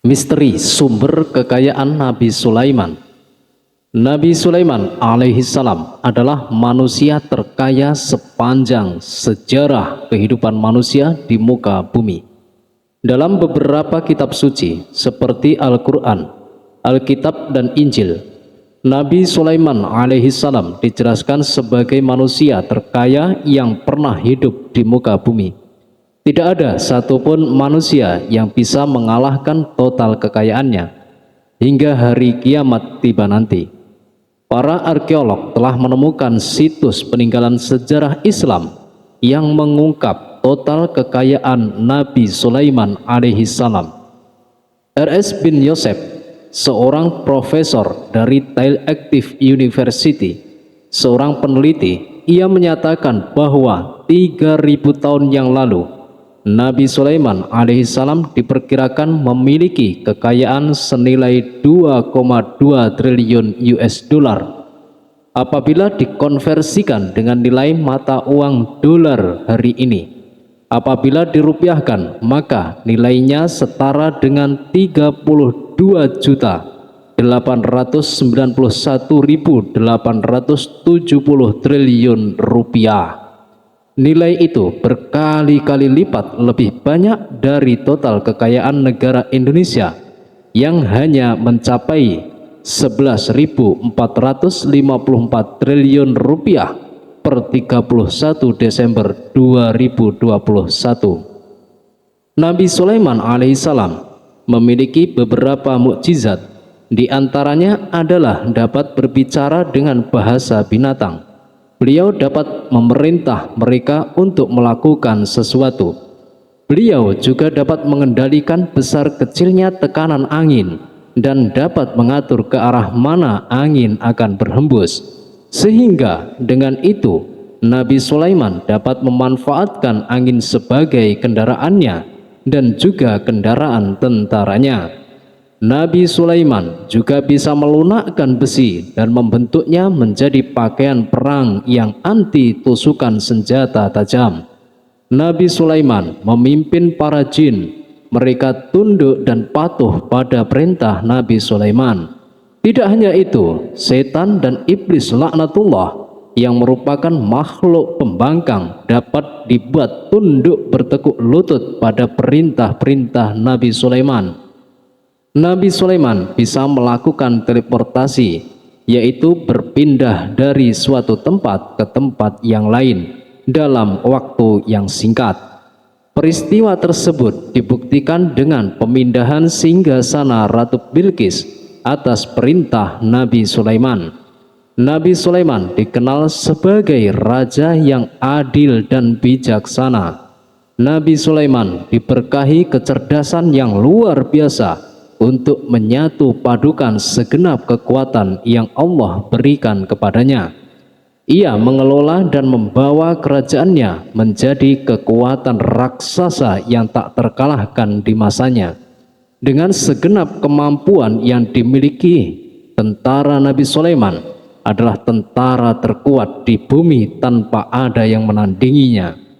Misteri sumber kekayaan Nabi Sulaiman. Nabi Sulaiman alaihi salam adalah manusia terkaya sepanjang sejarah kehidupan manusia di muka bumi. Dalam beberapa kitab suci seperti Al-Quran, Alkitab dan Injil, Nabi Sulaiman alaihi salam dijelaskan sebagai manusia terkaya yang pernah hidup di muka bumi. Tidak ada satupun manusia yang bisa mengalahkan total kekayaannya hingga hari kiamat tiba nanti. Para arkeolog telah menemukan situs peninggalan sejarah Islam yang mengungkap total kekayaan Nabi Sulaiman alaihi salam. R.S. bin Yosef, seorang profesor dari Tel Aviv University, seorang peneliti, ia menyatakan bahwa 3.000 tahun yang lalu Nabi Sulaiman alaihissalam diperkirakan memiliki kekayaan senilai 2,2 triliun US dollar. Apabila dikonversikan dengan nilai mata uang dolar hari ini, apabila dirupiahkan, maka nilainya setara dengan 32.891.870 triliun rupiah. Nilai itu berkali-kali lipat lebih banyak dari total kekayaan negara Indonesia yang hanya mencapai 11.454 triliun rupiah per 31 Desember 2021. Nabi Sulaiman alaihissalam memiliki beberapa mukjizat, di antaranya adalah dapat berbicara dengan bahasa binatang. Beliau dapat memerintah mereka untuk melakukan sesuatu. Beliau juga dapat mengendalikan besar kecilnya tekanan angin dan dapat mengatur ke arah mana angin akan berhembus. Sehingga dengan itu Nabi Sulaiman dapat memanfaatkan angin sebagai kendaraannya dan juga kendaraan tentaranya. Nabi Sulaiman juga bisa melunakkan besi dan membentuknya menjadi pakaian perang yang anti tusukan senjata tajam. Nabi Sulaiman memimpin para jin, mereka tunduk dan patuh pada perintah Nabi Sulaiman. Tidak hanya itu, setan dan iblis laknatullah yang merupakan makhluk pembangkang dapat dibuat tunduk bertekuk lutut pada perintah-perintah Nabi Sulaiman. Nabi Sulaiman bisa melakukan teleportasi, yaitu berpindah dari suatu tempat ke tempat yang lain dalam waktu yang singkat. Peristiwa tersebut dibuktikan dengan pemindahan singgasana Ratu Bilqis atas perintah Nabi Sulaiman. Nabi Sulaiman dikenal sebagai raja yang adil dan bijaksana. Nabi Sulaiman diberkahi kecerdasan yang luar biasa untuk menyatu padukan segenap kekuatan yang Allah berikan kepadanya. Ia mengelola dan membawa kerajaannya menjadi kekuatan raksasa yang tak terkalahkan di masanya. Dengan segenap kemampuan yang dimiliki, tentara Nabi Sulaiman adalah tentara terkuat di bumi tanpa ada yang menandinginya.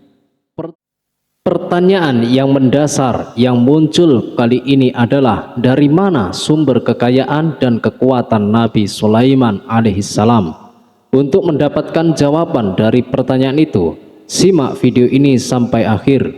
Pertanyaan yang mendasar yang muncul kali ini adalah dari mana sumber kekayaan dan kekuatan Nabi Sulaiman alaihissalam? Untuk mendapatkan jawaban dari pertanyaan itu, simak video ini sampai akhir.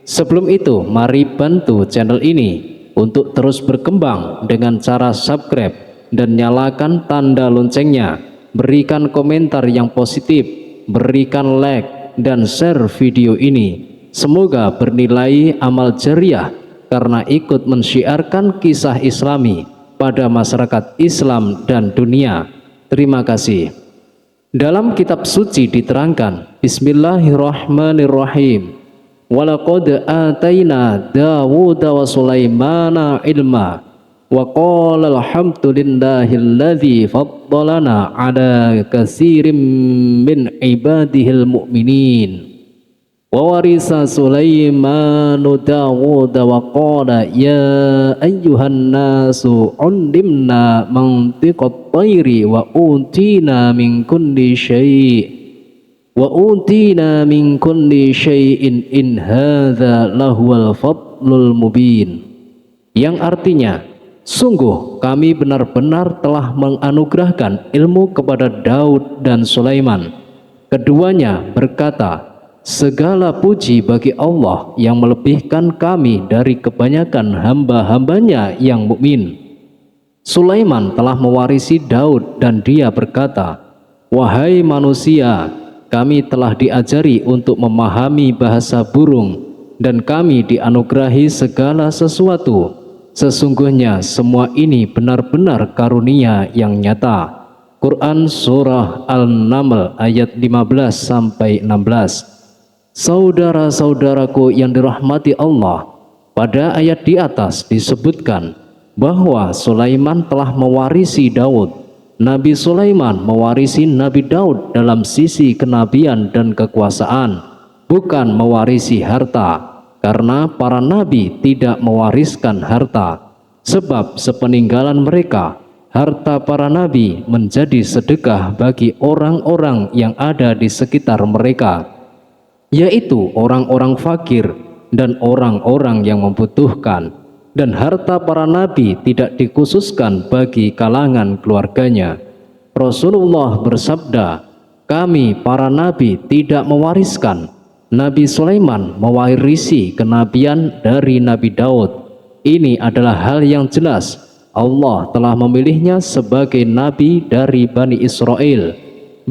Sebelum itu, mari bantu channel ini untuk terus berkembang dengan cara subscribe dan nyalakan tanda loncengnya. Berikan komentar yang positif, berikan like dan share video ini. Semoga bernilai amal jariah karena ikut mensyiarkan kisah Islami pada masyarakat Islam dan dunia. Terima kasih. Dalam kitab suci diterangkan, Bismillahirrahmanirrahim. Walaqad atayna Dawuda wa Sulaimana ilma wa qala alhamdulillahilladzi faddalana ala katsirin min ibadihil mu'minin. Wawarisa Sulaimanu Dawuda wa qala ya ayyuhan nasu undimna mantiqat tayri wa utina min kulli syai'in in hadza lahuwal fadlul mubin. yang artinya, sungguh kami benar-benar telah menganugerahkan ilmu kepada Daud dan Sulaiman. Keduanya berkata, segala puji bagi Allah yang melebihkan kami dari kebanyakan hamba-hambanya yang mukmin. Sulaiman telah mewarisi Daud dan dia berkata, wahai manusia, kami telah diajari untuk memahami bahasa burung dan kami dianugerahi segala sesuatu. Sesungguhnya semua ini benar-benar karunia yang nyata. Quran Surah Al-Naml ayat 15-16. Saudara-saudaraku yang dirahmati Allah, pada ayat di atas disebutkan bahwa Sulaiman telah mewarisi Daud. Nabi Sulaiman mewarisi Nabi Daud dalam sisi kenabian dan kekuasaan, bukan mewarisi harta, karena para nabi tidak mewariskan harta. Sebab sepeninggalan mereka, harta para nabi menjadi sedekah bagi orang-orang yang ada di sekitar mereka, yaitu orang-orang fakir dan orang-orang yang membutuhkan. Dan harta para nabi tidak dikhususkan bagi kalangan keluarganya. Rasulullah bersabda, kami para nabi tidak mewariskan. Nabi Sulaiman mewarisi kenabian dari Nabi Daud. Ini adalah hal yang jelas. Allah telah memilihnya sebagai nabi dari Bani Israel.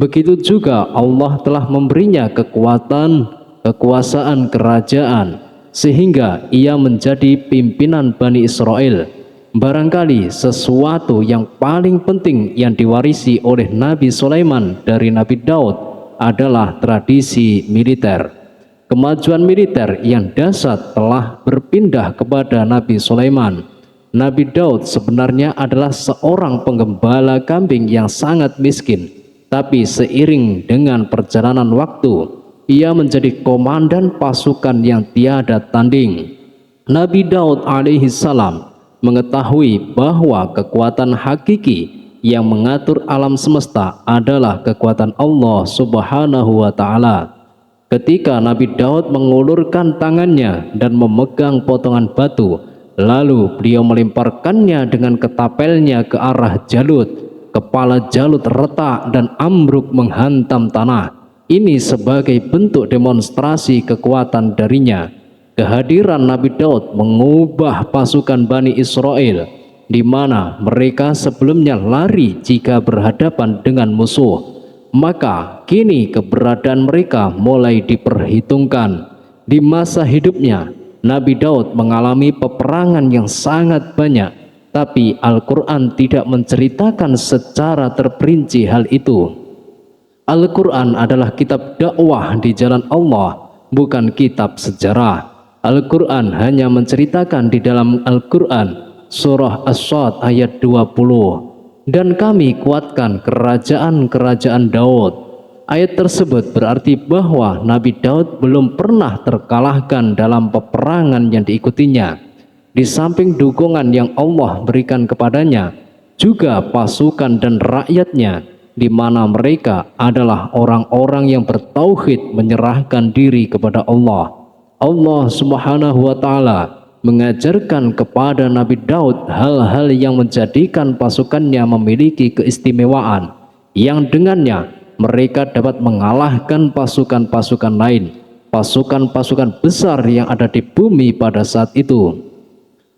Begitu juga Allah telah memberinya kekuasaan kerajaan, sehingga ia menjadi pimpinan Bani Israel. Barangkali sesuatu yang paling penting yang diwarisi oleh Nabi Sulaiman dari Nabi Daud adalah tradisi militer. Kemajuan militer yang dahsyat telah berpindah kepada Nabi Sulaiman. Nabi Daud sebenarnya adalah seorang penggembala kambing yang sangat miskin, tapi seiring dengan perjalanan waktu, ia menjadi komandan pasukan yang tiada tanding. Nabi Daud alaihissalam mengetahui bahwa kekuatan hakiki yang mengatur alam semesta adalah kekuatan Allah Subhanahu wa Ta'ala. Ketika Nabi Daud mengulurkan tangannya dan memegang potongan batu, lalu beliau melemparkannya dengan ketapelnya ke arah Jalut. Kepala Jalut retak dan ambruk menghantam tanah. Ini sebagai bentuk demonstrasi kekuatan darinya. Kehadiran Nabi Daud mengubah pasukan Bani Israel, di mana mereka sebelumnya lari jika berhadapan dengan musuh. Maka kini keberadaan mereka mulai diperhitungkan. Di masa hidupnya, Nabi Daud mengalami peperangan yang sangat banyak, tapi Al-Quran tidak menceritakan secara terperinci hal itu. Al-Quran adalah kitab dakwah di jalan Allah, bukan kitab sejarah. Al-Quran hanya menceritakan di dalam Al-Quran surah As-Sad ayat 20, dan kami kuatkan kerajaan-kerajaan Daud. Ayat tersebut berarti bahwa Nabi Daud belum pernah terkalahkan dalam peperangan yang diikutinya. Di samping dukungan yang Allah berikan kepadanya, juga pasukan dan rakyatnya, di mana mereka adalah orang-orang yang bertauhid, menyerahkan diri kepada Allah. Allah Subhanahu wa Ta'ala mengajarkan kepada Nabi Daud hal-hal yang menjadikan pasukannya memiliki keistimewaan, yang dengannya mereka dapat mengalahkan pasukan-pasukan lain, pasukan-pasukan besar yang ada di bumi pada saat itu.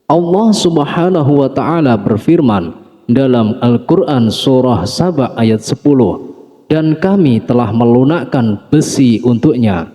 Allah Subhanahu wa Ta'ala berfirman dalam Al-Quran surah Saba ayat 10, dan kami telah melunakkan besi untuknya.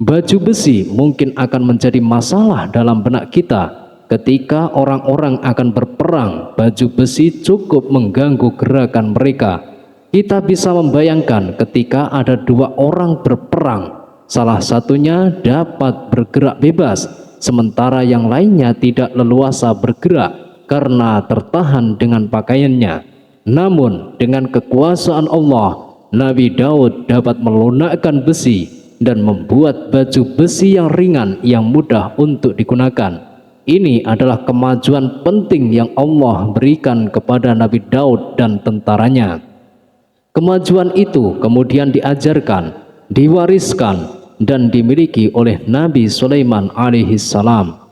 Baju besi mungkin akan menjadi masalah dalam benak kita. Ketika orang-orang akan berperang, baju besi cukup mengganggu gerakan mereka. Kita bisa membayangkan ketika ada dua orang berperang, salah satunya dapat bergerak bebas, sementara yang lainnya tidak leluasa bergerak karena tertahan dengan pakaiannya. Namun dengan kekuasaan Allah, Nabi Daud dapat melunakkan besi dan membuat baju besi yang ringan yang mudah untuk digunakan. Ini adalah kemajuan penting yang Allah berikan kepada Nabi Daud dan tentaranya. Kemajuan itu kemudian diajarkan, diwariskan, dan dimiliki oleh Nabi Sulaiman alaihissalam.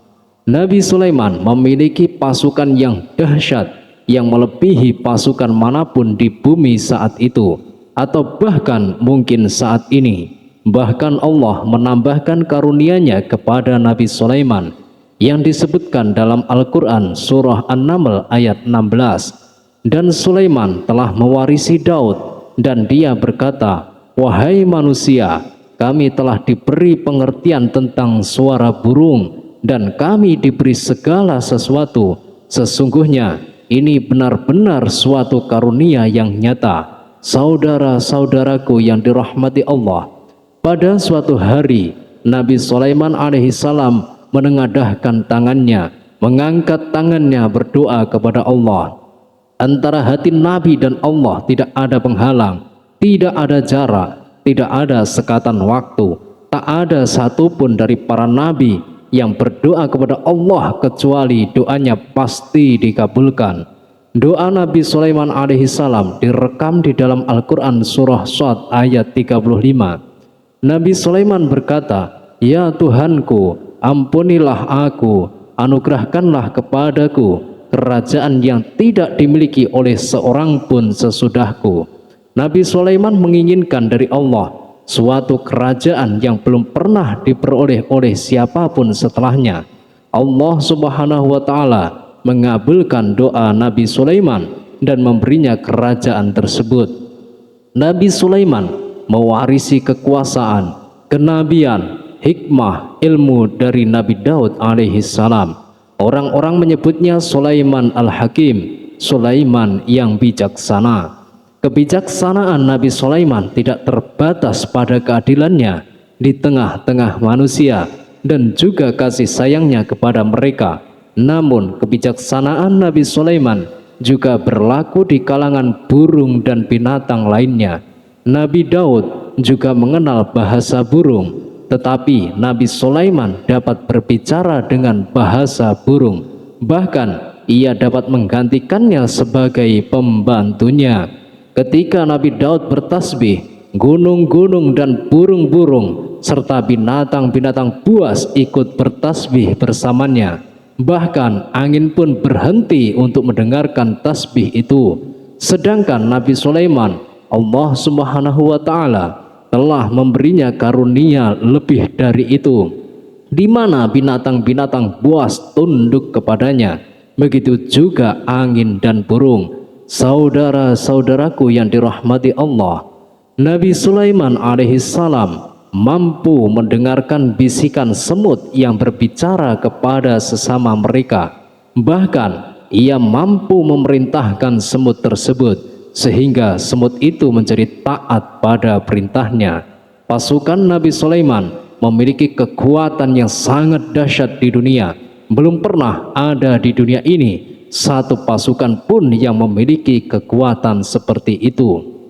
Nabi Sulaiman memiliki pasukan yang dahsyat yang melebihi pasukan manapun di bumi saat itu, atau bahkan mungkin saat ini. Bahkan Allah menambahkan karunia-Nya kepada Nabi Sulaiman yang disebutkan dalam Al-Quran surah An-Naml ayat 16. Dan Sulaiman telah mewarisi Daud, dan dia berkata, "Wahai manusia, kami telah diberi pengertian tentang suara burung, dan kami diberi segala sesuatu. Sesungguhnya ini benar-benar suatu karunia yang nyata." Saudara-saudaraku yang dirahmati Allah, pada suatu hari Nabi Sulaiman alaihissalam menengadahkan tangannya, mengangkat tangannya berdoa kepada Allah. Antara hati Nabi dan Allah tidak ada penghalang, tidak ada jarak, tidak ada sekatan waktu. Tak ada satupun dari para nabi yang berdoa kepada Allah kecuali doanya pasti dikabulkan. Doa Nabi Sulaiman alaihissalam direkam di dalam Al-Quran surah Shad ayat 35. Nabi Sulaiman berkata, "Ya Tuhanku, ampunilah aku, anugerahkanlah kepadaku kerajaan yang tidak dimiliki oleh seorang pun sesudahku." Nabi Sulaiman menginginkan dari Allah suatu kerajaan yang belum pernah diperoleh oleh siapapun setelahnya. Allah Subhanahu wa Ta'ala mengabulkan doa Nabi Sulaiman dan memberinya kerajaan tersebut. Nabi Sulaiman mewarisi kekuasaan, kenabian, hikmah, ilmu dari Nabi Daud alaihissalam. Orang-orang menyebutnya Sulaiman Al-Hakim, Sulaiman yang bijaksana. Kebijaksanaan Nabi Sulaiman tidak terbatas pada keadilannya di tengah-tengah manusia dan juga kasih sayangnya kepada mereka. Namun kebijaksanaan Nabi Sulaiman juga berlaku di kalangan burung dan binatang lainnya. Nabi Daud juga mengenal bahasa burung, tetapi Nabi Sulaiman dapat berbicara dengan bahasa burung. Bahkan ia dapat menggantikannya sebagai pembantunya. Ketika Nabi Daud bertasbih, gunung-gunung dan burung-burung serta binatang-binatang buas ikut bertasbih bersamanya. Bahkan angin pun berhenti untuk mendengarkan tasbih itu. Sedangkan Nabi Sulaiman, Allah Subhanahu wa Ta'ala telah memberinya karunia lebih dari itu, di mana binatang-binatang buas tunduk kepadanya, begitu juga angin dan burung. Saudara-saudaraku yang dirahmati Allah, Nabi Sulaiman alaihissalam mampu mendengarkan bisikan semut yang berbicara kepada sesama mereka. Bahkan ia mampu memerintahkan semut tersebut sehingga semut itu menjadi taat pada perintahnya. Pasukan Nabi Sulaiman memiliki kekuatan yang sangat dahsyat di dunia. Belum pernah ada di dunia ini satu pasukan pun yang memiliki kekuatan seperti itu.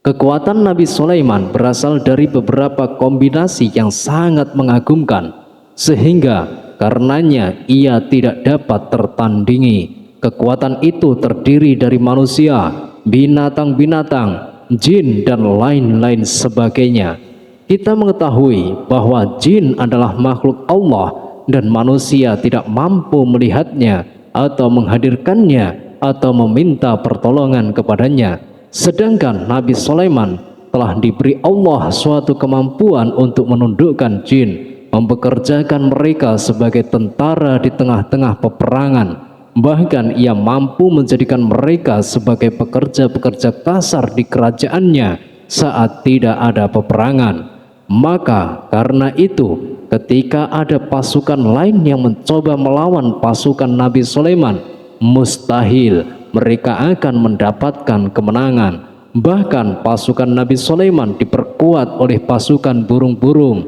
Kekuatan Nabi Sulaiman berasal dari beberapa kombinasi yang sangat mengagumkan, sehingga karenanya ia tidak dapat tertandingi. Kekuatan itu terdiri dari manusia, binatang-binatang, jin, dan lain-lain sebagainya. Kita mengetahui bahwa jin adalah makhluk Allah dan manusia tidak mampu melihatnya atau menghadirkannya atau meminta pertolongan kepadanya. Sedangkan Nabi Sulaiman telah diberi Allah suatu kemampuan untuk menundukkan jin, mempekerjakan mereka sebagai tentara di tengah-tengah peperangan. Bahkan ia mampu menjadikan mereka sebagai pekerja-pekerja kasar di kerajaannya saat tidak ada peperangan. Maka karena itu, ketika ada pasukan lain yang mencoba melawan pasukan Nabi Sulaiman, mustahil mereka akan mendapatkan kemenangan. Bahkan pasukan Nabi Sulaiman diperkuat oleh pasukan burung-burung,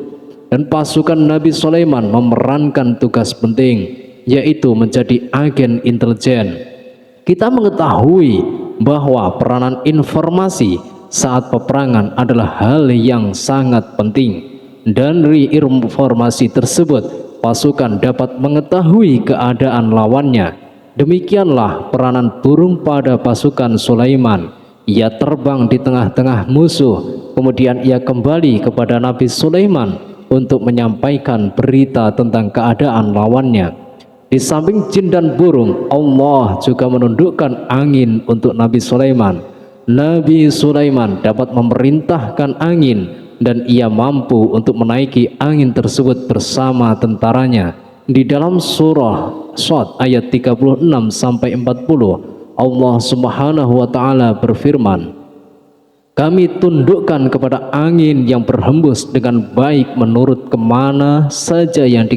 dan pasukan Nabi Sulaiman memerankan tugas penting, yaitu menjadi agen intelijen. Kita mengetahui bahwa peranan informasi saat peperangan adalah hal yang sangat penting. Dan dari informasi tersebut, pasukan dapat mengetahui keadaan lawannya. Demikianlah peranan burung pada pasukan Sulaiman. Ia terbang di tengah-tengah musuh, kemudian ia kembali kepada Nabi Sulaiman untuk menyampaikan berita tentang keadaan lawannya. Di samping jin dan burung, Allah juga menundukkan angin untuk Nabi Sulaiman. Nabi Sulaiman dapat memerintahkan angin dan ia mampu untuk menaiki angin tersebut bersama tentaranya. Di dalam surah Shad ayat 36 sampai 40, Allah Subhanahu wa taala berfirman, kami tundukkan kepada angin yang berhembus dengan baik menurut kemana saja yang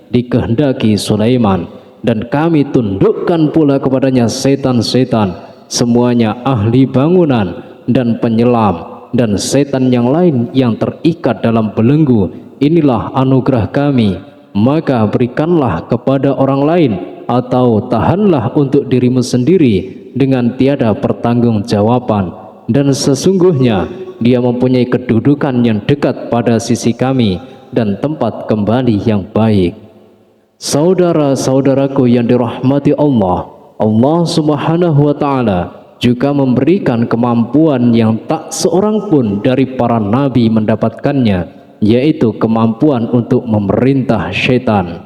dikehendaki Sulaiman, dan kami tundukkan pula kepadanya setan-setan, semuanya ahli bangunan dan penyelam, dan setan yang lain yang terikat dalam belenggu. Inilah anugerah kami, maka berikanlah kepada orang lain atau tahanlah untuk dirimu sendiri dengan tiada pertanggungjawaban, dan sesungguhnya dia mempunyai kedudukan yang dekat pada sisi kami dan tempat kembali yang baik. Saudara-saudaraku yang dirahmati Allah, Allah Subhanahu wa taala juga memberikan kemampuan yang tak seorang pun dari para nabi mendapatkannya, yaitu kemampuan untuk memerintah syaitan.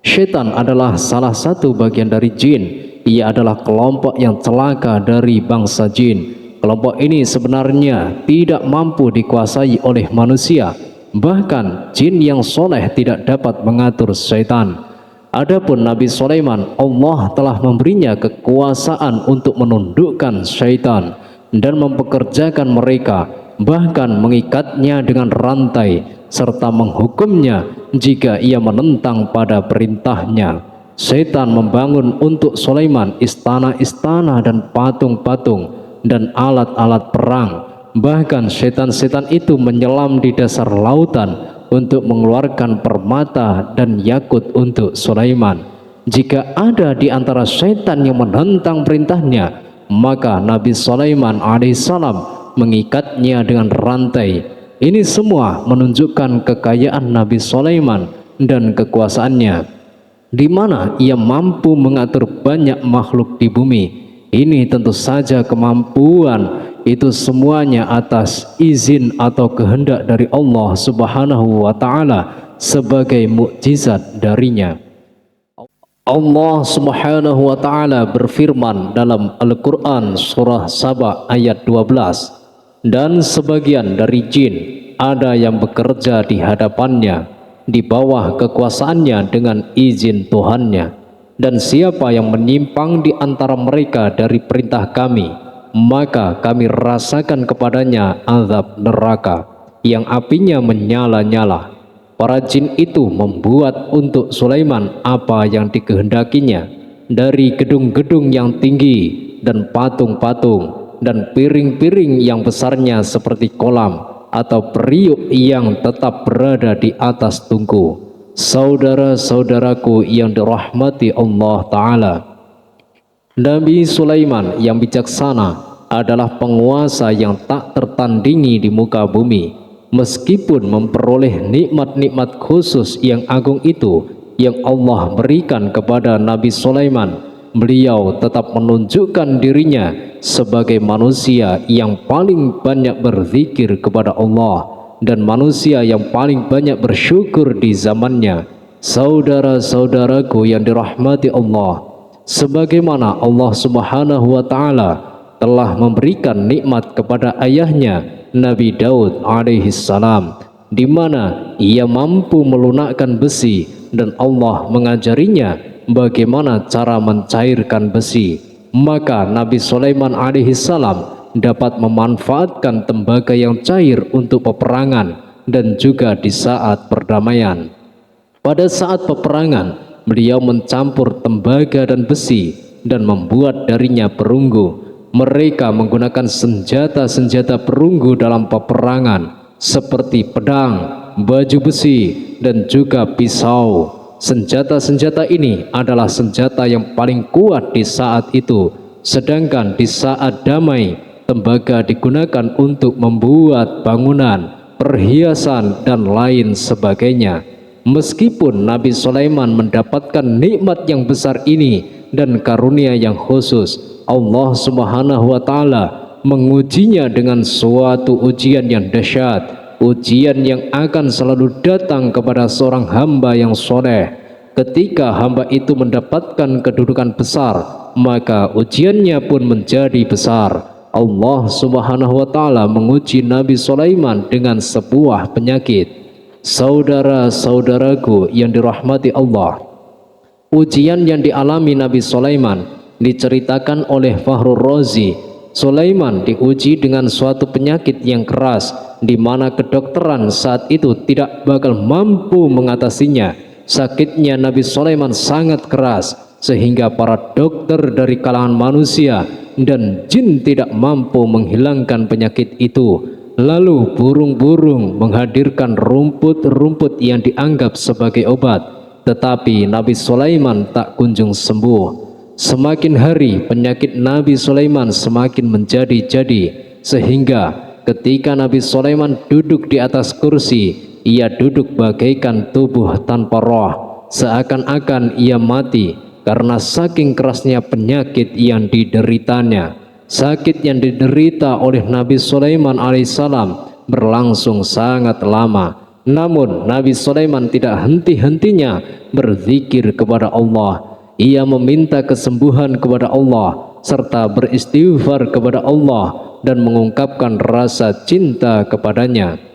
Syaitan adalah salah satu bagian dari jin. Ia adalah kelompok yang celaka dari bangsa jin. Kelompok ini sebenarnya tidak mampu dikuasai oleh manusia. Bahkan jin yang soleh tidak dapat mengatur syaitan. Adapun Nabi Sulaiman, Allah telah memberinya kekuasaan untuk menundukkan syaitan dan mempekerjakan mereka, bahkan mengikatnya dengan rantai serta menghukumnya jika ia menentang pada perintahnya. Syaitan membangun untuk Sulaiman istana-istana dan patung-patung dan alat-alat perang. Bahkan setan-setan itu menyelam di dasar lautan untuk mengeluarkan permata dan yakut untuk Sulaiman. Jika ada di antara setan yang menentang perintahnya, maka Nabi Sulaiman alaihissalam mengikatnya dengan rantai. Ini semua menunjukkan kekayaan Nabi Sulaiman dan kekuasaannya, di mana ia mampu mengatur banyak makhluk di bumi. Ini tentu saja kemampuan itu semuanya atas izin atau kehendak dari Allah Subhanahu wa taala sebagai mukjizat darinya. Allah Subhanahu wa taala berfirman dalam Al-Qur'an surah Saba ayat 12, dan sebagian dari jin ada yang bekerja di hadapannya di bawah kekuasaannya dengan izin Tuhannya, dan siapa yang menyimpang di antara mereka dari perintah kami, maka kami rasakan kepadanya azab neraka yang apinya menyala-nyala. Para jin itu membuat untuk Sulaiman apa yang dikehendakinya dari gedung-gedung yang tinggi dan patung-patung dan piring-piring yang besarnya seperti kolam atau periuk yang tetap berada di atas tungku. Saudara-saudaraku yang dirahmati Allah Ta'ala, Nabi Sulaiman yang bijaksana adalah penguasa yang tak tertandingi di muka bumi. Meskipun memperoleh nikmat-nikmat khusus yang agung itu yang Allah berikan kepada Nabi Sulaiman, beliau tetap menunjukkan dirinya sebagai manusia yang paling banyak berzikir kepada Allah dan manusia yang paling banyak bersyukur di zamannya. Saudara-saudaraku yang dirahmati Allah, sebagaimana Allah Subhanahu wa taala telah memberikan nikmat kepada ayahnya Nabi Daud alaihissalam, di mana ia mampu melunakkan besi dan Allah mengajarinya bagaimana cara mencairkan besi, maka Nabi Sulaiman alaihissalam dapat memanfaatkan tembaga yang cair untuk peperangan dan juga di saat perdamaian. Pada saat peperangan, beliau mencampur tembaga dan besi dan membuat darinya perunggu. Mereka menggunakan senjata-senjata perunggu dalam peperangan seperti pedang, baju besi, dan juga pisau. Senjata-senjata ini adalah senjata yang paling kuat di saat itu. Sedangkan di saat damai, tembaga digunakan untuk membuat bangunan, perhiasan, dan lain sebagainya. Meskipun Nabi Sulaiman mendapatkan nikmat yang besar ini dan karunia yang khusus, Allah Subhanahu wa taala mengujinya dengan suatu ujian yang dahsyat, ujian yang akan selalu datang kepada seorang hamba yang soleh. Ketika hamba itu mendapatkan kedudukan besar, maka ujiannya pun menjadi besar. Allah Subhanahu wa Ta'ala menguji Nabi Sulaiman dengan sebuah penyakit. Saudara-saudaraku yang dirahmati Allah, ujian yang dialami Nabi Sulaiman diceritakan oleh Fakhrur Razi. Sulaiman diuji dengan suatu penyakit yang keras, di mana kedokteran saat itu tidak bakal mampu mengatasinya. Sakitnya Nabi Sulaiman sangat keras, sehingga para dokter dari kalangan manusia dan jin tidak mampu menghilangkan penyakit itu. Lalu burung-burung menghadirkan rumput-rumput yang dianggap sebagai obat, tetapi Nabi Sulaiman tak kunjung sembuh. Semakin hari penyakit Nabi Sulaiman semakin menjadi-jadi, sehingga ketika Nabi Sulaiman duduk di atas kursi, ia duduk bagaikan tubuh tanpa roh, seakan-akan ia mati karena saking kerasnya penyakit yang dideritanya. Sakit yang diderita oleh Nabi Sulaiman alaihissalam berlangsung sangat lama. Namun Nabi Sulaiman tidak henti-hentinya berzikir kepada Allah. Ia meminta kesembuhan kepada Allah serta beristighfar kepada Allah dan mengungkapkan rasa cinta kepadanya.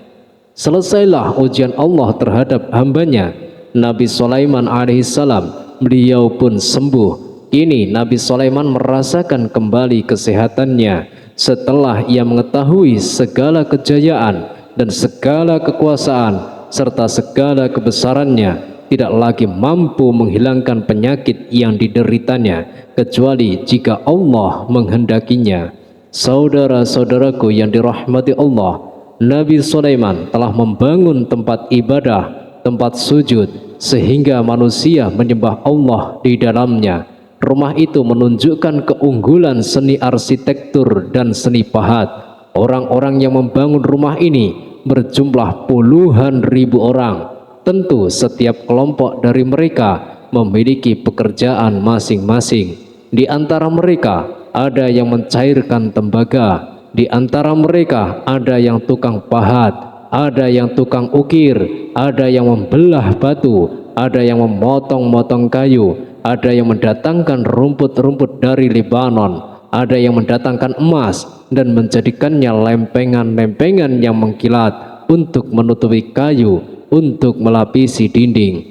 Selesailah ujian Allah terhadap hambanya, Nabi Sulaiman alaihissalam. Beliau pun sembuh. Kini Nabi Sulaiman merasakan kembali kesehatannya setelah ia mengetahui segala kejayaan dan segala kekuasaan serta segala kebesarannya tidak lagi mampu menghilangkan penyakit yang dideritanya kecuali jika Allah menghendakinya. Saudara-saudaraku yang dirahmati Allah, Nabi Sulaiman telah membangun tempat ibadah, tempat sujud, sehingga manusia menyembah Allah di dalamnya. Rumah itu menunjukkan keunggulan seni arsitektur dan seni pahat. Orang-orang yang membangun rumah ini berjumlah puluhan ribu orang. Tentu setiap kelompok dari mereka memiliki pekerjaan masing-masing. Di antara mereka ada yang mencairkan tembaga, di antara mereka ada yang tukang pahat, ada yang tukang ukir, ada yang membelah batu, ada yang memotong-motong kayu, ada yang mendatangkan rumput-rumput dari Lebanon, ada yang mendatangkan emas dan menjadikannya lempengan-lempengan yang mengkilat untuk menutupi kayu, untuk melapisi dinding.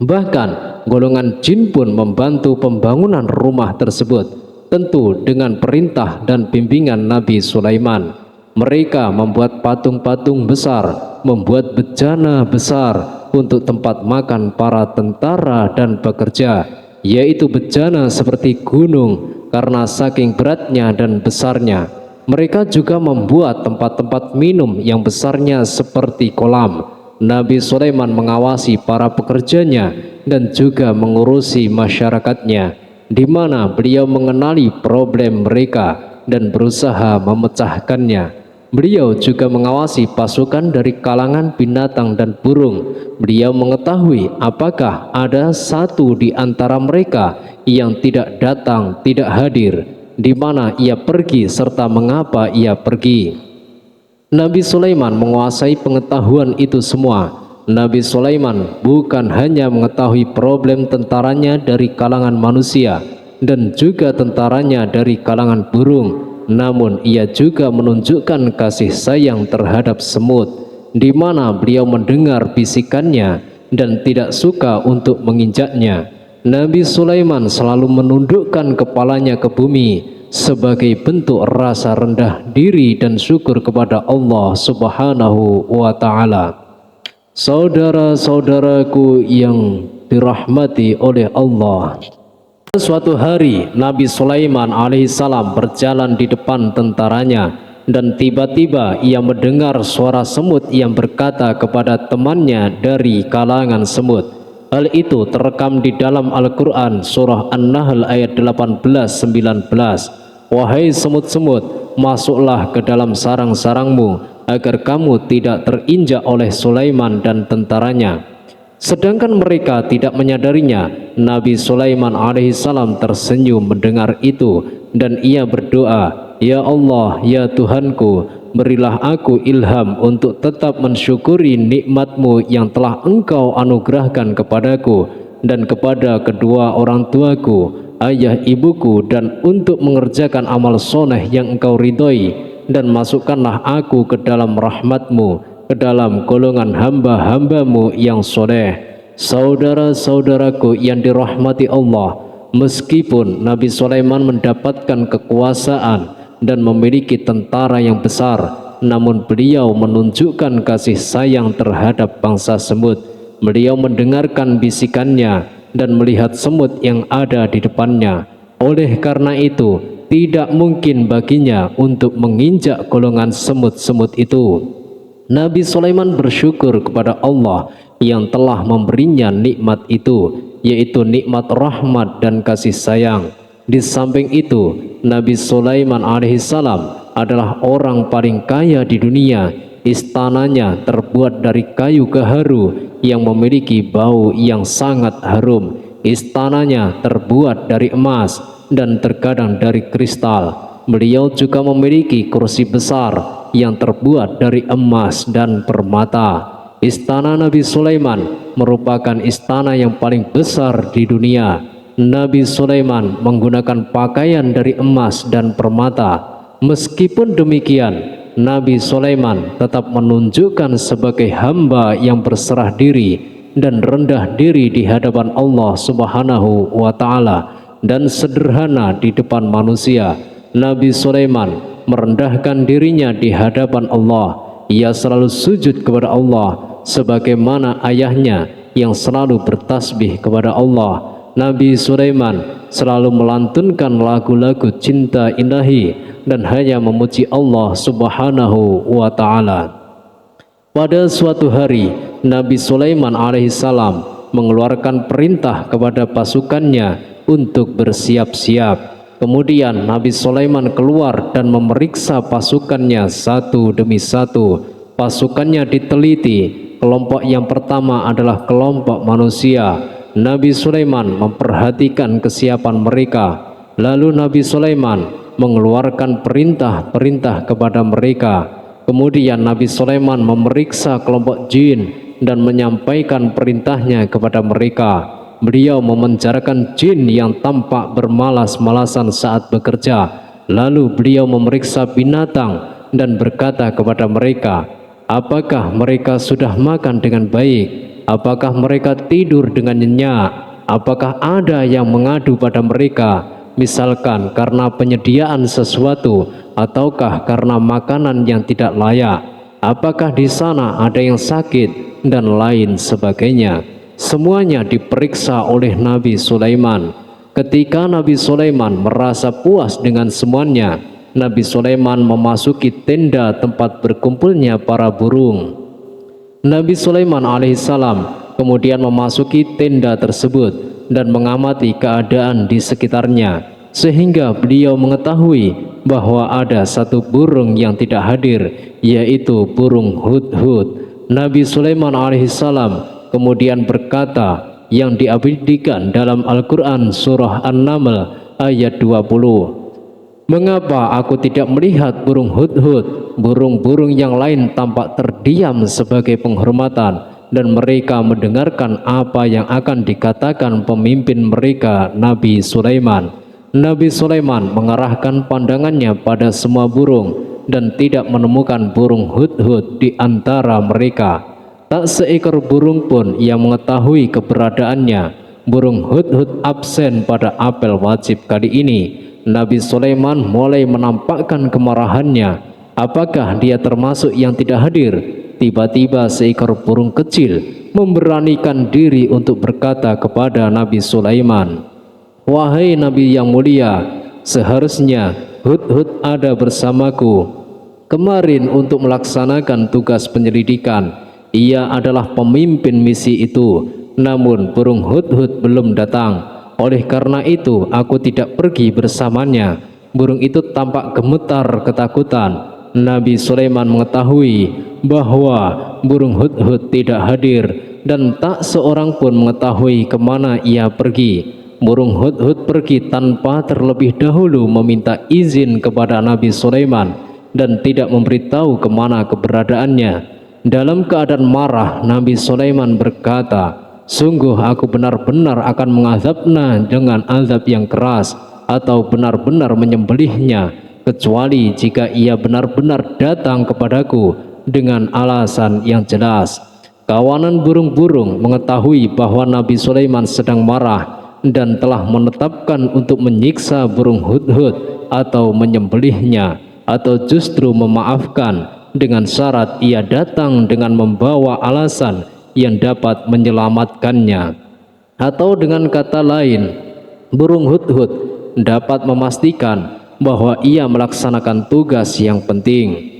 Bahkan golongan jin pun membantu pembangunan rumah tersebut, tentu dengan perintah dan bimbingan Nabi Sulaiman. Mereka membuat patung-patung besar, membuat bejana besar untuk tempat makan para tentara dan pekerja, yaitu bejana seperti gunung karena saking beratnya dan besarnya. Mereka juga membuat tempat-tempat minum yang besarnya seperti kolam. Nabi Sulaiman mengawasi para pekerjanya dan juga mengurusi masyarakatnya, di mana beliau mengenali problem mereka dan berusaha memecahkannya. Beliau juga mengawasi pasukan dari kalangan binatang dan burung. Beliau mengetahui apakah ada satu di antara mereka yang tidak datang, tidak hadir, di mana ia pergi serta mengapa ia pergi. Nabi Sulaiman menguasai pengetahuan itu semua. Nabi Sulaiman bukan hanya mengetahui problem tentaranya dari kalangan manusia dan juga tentaranya dari kalangan burung, namun ia juga menunjukkan kasih sayang terhadap semut, di mana beliau mendengar bisikannya dan tidak suka untuk menginjaknya. Nabi Sulaiman selalu menundukkan kepalanya ke bumi sebagai bentuk rasa rendah diri dan syukur kepada Allah Subhanahu wa Ta'ala. Saudara-saudaraku yang dirahmati oleh Allah, suatu hari Nabi Sulaiman alaihissalam berjalan di depan tentaranya dan tiba-tiba ia mendengar suara semut yang berkata kepada temannya dari kalangan semut. Hal itu terekam di dalam Al-Quran surah An-Nahl ayat 18-19. Wahai semut-semut, masuklah ke dalam sarang-sarangmu agar kamu tidak terinjak oleh Sulaiman dan tentaranya. Sedangkan mereka tidak menyadarinya, Nabi Sulaiman alaihissalam tersenyum mendengar itu dan ia berdoa, Ya Allah, ya Tuhanku, berilah aku ilham untuk tetap mensyukuri nikmat-Mu yang telah Engkau anugerahkan kepadaku dan kepada kedua orang tuaku, ayah ibuku, dan untuk mengerjakan amal soleh yang engkau ridhoi, dan masukkanlah aku ke dalam rahmatmu, ke dalam golongan hamba-hambamu yang soleh. Saudara-saudaraku yang dirahmati Allah, meskipun Nabi Sulaiman mendapatkan kekuasaan dan memiliki tentara yang besar, namun beliau menunjukkan kasih sayang terhadap bangsa semut. Beliau mendengarkan bisikannya dan melihat semut yang ada di depannya. Oleh karena itu, tidak mungkin baginya untuk menginjak golongan semut-semut itu. Nabi Sulaiman bersyukur kepada Allah yang telah memberinya nikmat itu, yaitu nikmat rahmat dan kasih sayang. Di samping itu, Nabi Sulaiman alaihissalam adalah orang paling kaya di dunia. Istananya terbuat dari kayu gaharu yang memiliki bau yang sangat harum. Istananya terbuat dari emas dan terkadang dari kristal. Beliau juga memiliki kursi besar yang terbuat dari emas dan permata. Istana Nabi Sulaiman merupakan istana yang paling besar di dunia. Nabi Sulaiman menggunakan pakaian dari emas dan permata. Meskipun demikian, Nabi Sulaiman tetap menunjukkan sebagai hamba yang berserah diri dan rendah diri di hadapan Allah Subhanahu wa Ta'ala, dan sederhana di depan manusia. Nabi Sulaiman merendahkan dirinya di hadapan Allah. Ia selalu sujud kepada Allah sebagaimana ayahnya yang selalu bertasbih kepada Allah. Nabi Sulaiman selalu melantunkan lagu-lagu cinta ilahi dan hanya memuji Allah Subhanahu wa Ta'ala. Pada suatu hari, Nabi Sulaiman alaihissalam mengeluarkan perintah kepada pasukannya untuk bersiap-siap. Kemudian Nabi Sulaiman keluar dan memeriksa pasukannya satu demi satu. Pasukannya diteliti. Kelompok yang pertama adalah kelompok manusia. Nabi Sulaiman memperhatikan kesiapan mereka. Lalu Nabi Sulaiman mengeluarkan perintah-perintah kepada mereka. Kemudian Nabi Sulaiman memeriksa kelompok jin dan menyampaikan perintahnya kepada mereka. Beliau memenjarakan jin yang tampak bermalas-malasan saat bekerja. Lalu beliau memeriksa binatang dan berkata kepada mereka, apakah mereka sudah makan dengan baik? Apakah mereka tidur dengan nyenyak? Apakah ada yang mengadu pada mereka, misalkan karena penyediaan sesuatu, ataukah karena makanan yang tidak layak? Apakah di sana ada yang sakit? Dan lain sebagainya. Semuanya diperiksa oleh Nabi Sulaiman. Ketika Nabi Sulaiman merasa puas dengan semuanya, Nabi Sulaiman memasuki tenda tempat berkumpulnya para burung. Nabi Sulaiman alaihissalam kemudian memasuki tenda tersebut dan mengamati keadaan di sekitarnya, sehingga beliau mengetahui bahwa ada satu burung yang tidak hadir, yaitu burung hudhud. Nabi Sulaiman alaihissalam kemudian berkata yang diabadikan dalam Al-Quran surah An-Naml ayat 20, mengapa aku tidak melihat burung hudhud? Burung-burung yang lain tampak terdiam sebagai penghormatan, dan mereka mendengarkan apa yang akan dikatakan pemimpin mereka, Nabi Sulaiman. Nabi Sulaiman mengarahkan pandangannya pada semua burung dan tidak menemukan burung hudhud di antara mereka. Tak seekor burung pun yang mengetahui keberadaannya. Burung hudhud absen pada apel wajib kali ini. Nabi Sulaiman mulai menampakkan kemarahannya. Apakah dia termasuk yang tidak hadir? Tiba-tiba seekor burung kecil memberanikan diri untuk berkata kepada Nabi Sulaiman, wahai Nabi yang mulia, seharusnya hudhud ada bersamaku kemarin untuk melaksanakan tugas penyelidikan. Ia adalah pemimpin misi itu, namun burung hudhud belum datang. Oleh karena itu aku tidak pergi bersamanya. Burung itu tampak gemetar ketakutan. Nabi Sulaiman mengetahui bahwa burung hudhud tidak hadir dan tak seorang pun mengetahui kemana ia pergi. Burung hudhud pergi tanpa terlebih dahulu meminta izin kepada Nabi Sulaiman dan tidak memberitahu kemana keberadaannya. Dalam keadaan marah, Nabi Sulaiman berkata, sungguh aku benar-benar akan mengazabnya dengan azab yang keras, atau benar-benar menyembelihnya, kecuali jika ia benar-benar datang kepadaku dengan alasan yang jelas. Kawanan burung-burung mengetahui bahwa Nabi Sulaiman sedang marah dan telah menetapkan untuk menyiksa burung hudhud atau menyembelihnya, atau justru memaafkan dengan syarat ia datang dengan membawa alasan yang dapat menyelamatkannya. Atau dengan kata lain, burung hudhud dapat memastikan bahwa ia melaksanakan tugas yang penting.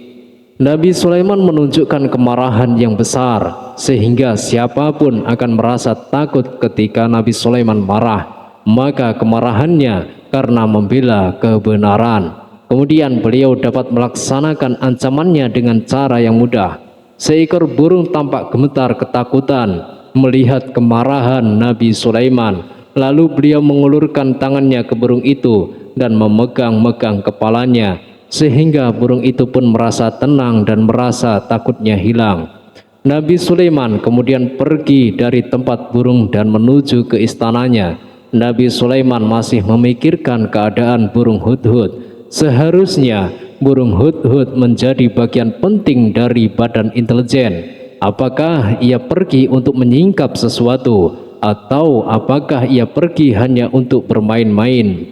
Nabi Sulaiman menunjukkan kemarahan yang besar, sehingga siapapun akan merasa takut ketika Nabi Sulaiman marah. Maka kemarahannya karena membela kebenaran. Kemudian beliau dapat melaksanakan ancamannya dengan cara yang mudah. Seekor burung tampak gemetar ketakutan melihat kemarahan Nabi Sulaiman. Lalu beliau mengulurkan tangannya ke burung itu dan memegang-megang kepalanya, sehingga burung itu pun merasa tenang dan merasa takutnya hilang. Nabi Sulaiman kemudian pergi dari tempat burung dan menuju ke istananya. Nabi Sulaiman masih memikirkan keadaan burung hudhud. Seharusnya burung hudhud menjadi bagian penting dari badan intelijen. Apakah ia pergi untuk menyingkap sesuatu, atau apakah ia pergi hanya untuk bermain-main?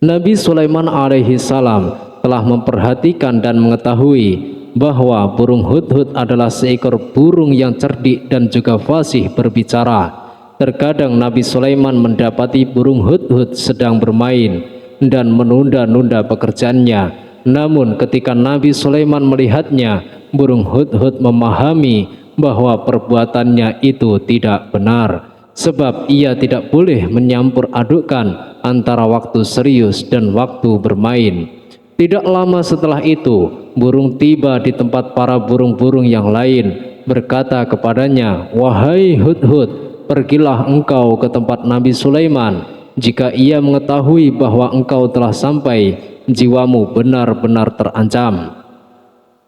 Nabi Sulaiman alaihi salam telah memperhatikan dan mengetahui bahwa burung hudhud adalah seekor burung yang cerdik dan juga fasih berbicara. Terkadang Nabi Sulaiman mendapati burung hudhud sedang bermain dan menunda-nunda pekerjaannya. Namun ketika Nabi Sulaiman melihatnya, burung hudhud memahami bahwa perbuatannya itu tidak benar, sebab ia tidak boleh menyampur adukkan antara waktu serius dan waktu bermain. Tidak lama setelah itu, burung tiba di tempat para burung-burung yang lain, berkata kepadanya, "Wahai hudhud, pergilah engkau ke tempat Nabi Sulaiman. Jika ia mengetahui bahwa engkau telah sampai, jiwamu benar-benar terancam."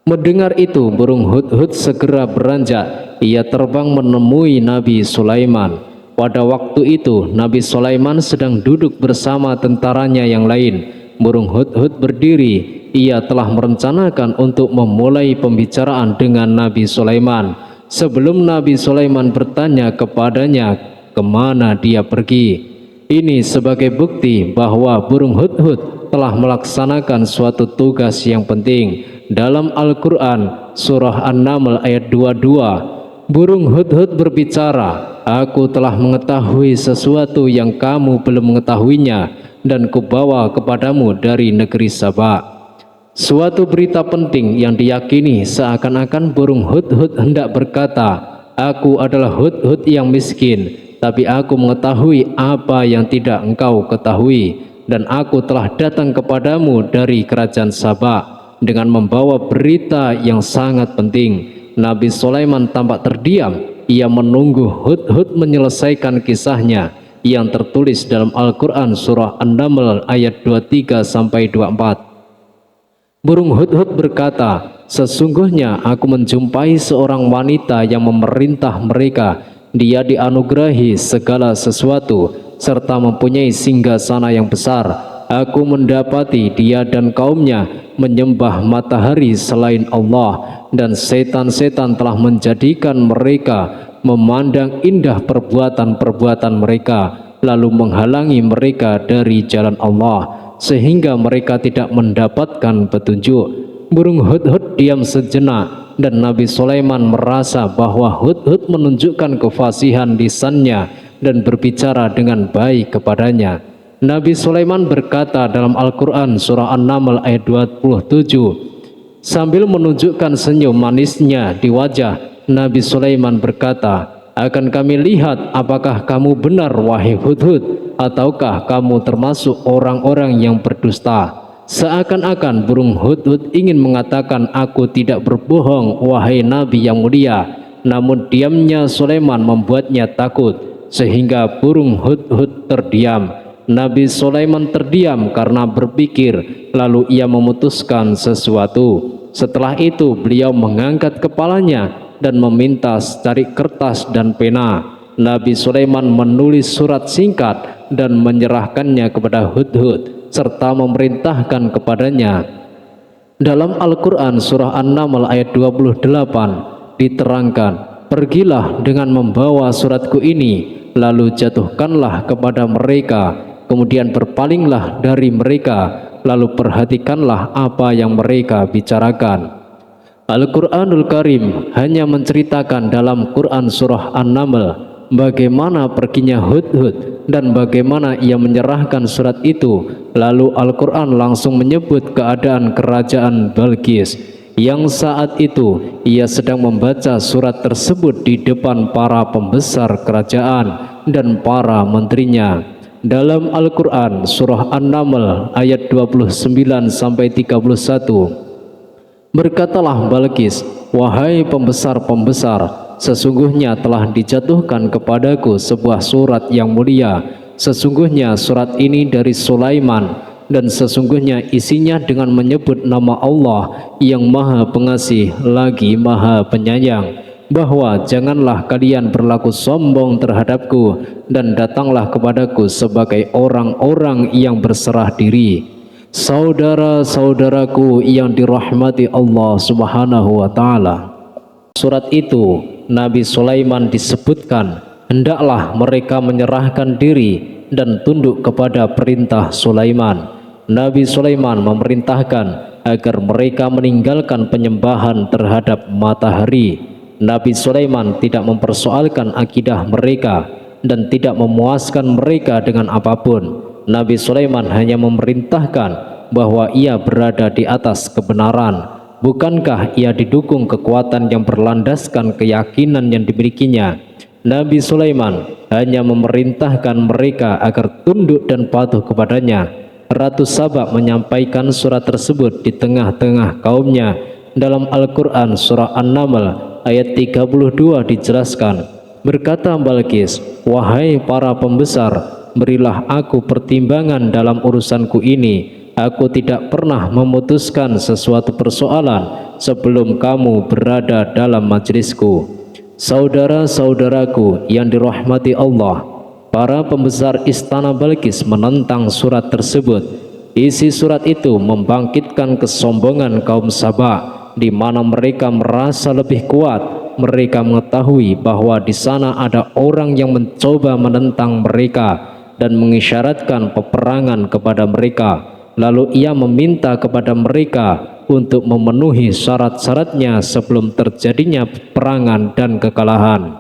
Mendengar itu, burung hudhud segera beranjak. Ia terbang menemui Nabi Sulaiman. Pada waktu itu, Nabi Sulaiman sedang duduk bersama tentaranya yang lain. Burung hudhud berdiri. Ia telah merencanakan untuk memulai pembicaraan dengan Nabi Sulaiman. Sebelum Nabi Sulaiman bertanya kepadanya kemana dia pergi. Ini sebagai bukti bahwa burung hudhud telah melaksanakan suatu tugas yang penting. Dalam Al-Quran, surah An-Naml ayat 22, burung hudhud berbicara, "Aku telah mengetahui sesuatu yang kamu belum mengetahuinya, dan kubawa kepadamu dari negeri Saba." Suatu berita penting yang diyakini seakan-akan burung hudhud hendak berkata, "Aku adalah hudhud yang miskin, tapi aku mengetahui apa yang tidak engkau ketahui, dan aku telah datang kepadamu dari kerajaan Saba dengan membawa berita yang sangat penting." Nabi Sulaiman tampak terdiam. Ia menunggu hudhud menyelesaikan kisahnya yang tertulis dalam Al-Quran surah An-Naml ayat 23-24. Burung hudhud berkata, "Sesungguhnya aku menjumpai seorang wanita yang memerintah mereka. Dia dianugerahi segala sesuatu serta mempunyai singgasana yang besar. Aku mendapati dia dan kaumnya menyembah matahari selain Allah, dan setan-setan telah menjadikan mereka memandang indah perbuatan-perbuatan mereka, lalu menghalangi mereka dari jalan Allah, sehingga mereka tidak mendapatkan petunjuk." Burung hudhud diam sejenak, dan Nabi Sulaiman merasa bahwa hudhud menunjukkan kefasihan lisannya dan berbicara dengan baik kepadanya. Nabi Sulaiman berkata dalam Al-Quran surah An-Naml ayat 27, sambil menunjukkan senyum manisnya di wajah, Nabi Sulaiman berkata, "Akan kami lihat apakah kamu benar wahai hudhud, ataukah kamu termasuk orang-orang yang berdusta." Seakan-akan burung hudhud ingin mengatakan, "Aku tidak berbohong wahai Nabi yang mulia." Namun diamnya Sulaiman membuatnya takut, sehingga burung hudhud terdiam. Nabi Sulaiman terdiam karena berpikir, lalu ia memutuskan sesuatu. Setelah itu beliau mengangkat kepalanya dan meminta secari kertas dan pena. Nabi Sulaiman menulis surat singkat dan menyerahkannya kepada Hudhud serta memerintahkan kepadanya. Dalam Al-Quran surah An-Naml ayat 28 diterangkan, "Pergilah dengan membawa suratku ini, lalu jatuhkanlah kepada mereka, kemudian berpalinglah dari mereka, lalu perhatikanlah apa yang mereka bicarakan." Al-Quranul Karim hanya menceritakan dalam Quran surah An-Naml bagaimana perginya Hudhud dan bagaimana ia menyerahkan surat itu. Lalu Al-Quran langsung menyebut keadaan kerajaan Balqis yang saat itu ia sedang membaca surat tersebut di depan para pembesar kerajaan dan para menterinya. Dalam Al-Quran surah An-Naml ayat 29-31, berkatalah Balqis, "Wahai pembesar-pembesar, sesungguhnya telah dijatuhkan kepadaku sebuah surat yang mulia. Sesungguhnya surat ini dari Sulaiman, dan sesungguhnya isinya dengan menyebut nama Allah yang Maha Pengasih lagi Maha Penyayang, bahwa janganlah kalian berlaku sombong terhadapku dan datanglah kepadaku sebagai orang-orang yang berserah diri." Saudara-saudaraku yang dirahmati Allah Subhanahu wa Ta'ala, surat itu Nabi Sulaiman disebutkan hendaklah mereka menyerahkan diri dan tunduk kepada perintah Sulaiman. Nabi Sulaiman memerintahkan agar mereka meninggalkan penyembahan terhadap matahari. Nabi Sulaiman tidak mempersoalkan akidah mereka dan tidak memuaskan mereka dengan apapun. Nabi Sulaiman hanya memerintahkan bahwa ia berada di atas kebenaran. Bukankah ia didukung kekuatan yang berlandaskan keyakinan yang dimilikinya? Nabi Sulaiman hanya memerintahkan mereka agar tunduk dan patuh kepadanya. Ratu Saba menyampaikan surat tersebut di tengah-tengah kaumnya. Dalam Al-Quran surah An-Naml ayat 32 dijelaskan, berkata Balqis, "Wahai para pembesar, berilah aku pertimbangan dalam urusanku ini. Aku tidak pernah memutuskan sesuatu persoalan sebelum kamu berada dalam majelisku." Saudara-saudaraku yang dirahmati Allah, para pembesar istana Balqis menentang surat tersebut. Isi surat itu membangkitkan kesombongan kaum Saba, di mana mereka merasa lebih kuat. Mereka mengetahui bahwa di sana ada orang yang mencoba menentang mereka dan mengisyaratkan peperangan kepada mereka. Lalu ia meminta kepada mereka untuk memenuhi syarat-syaratnya sebelum terjadinya peperangan dan kekalahan.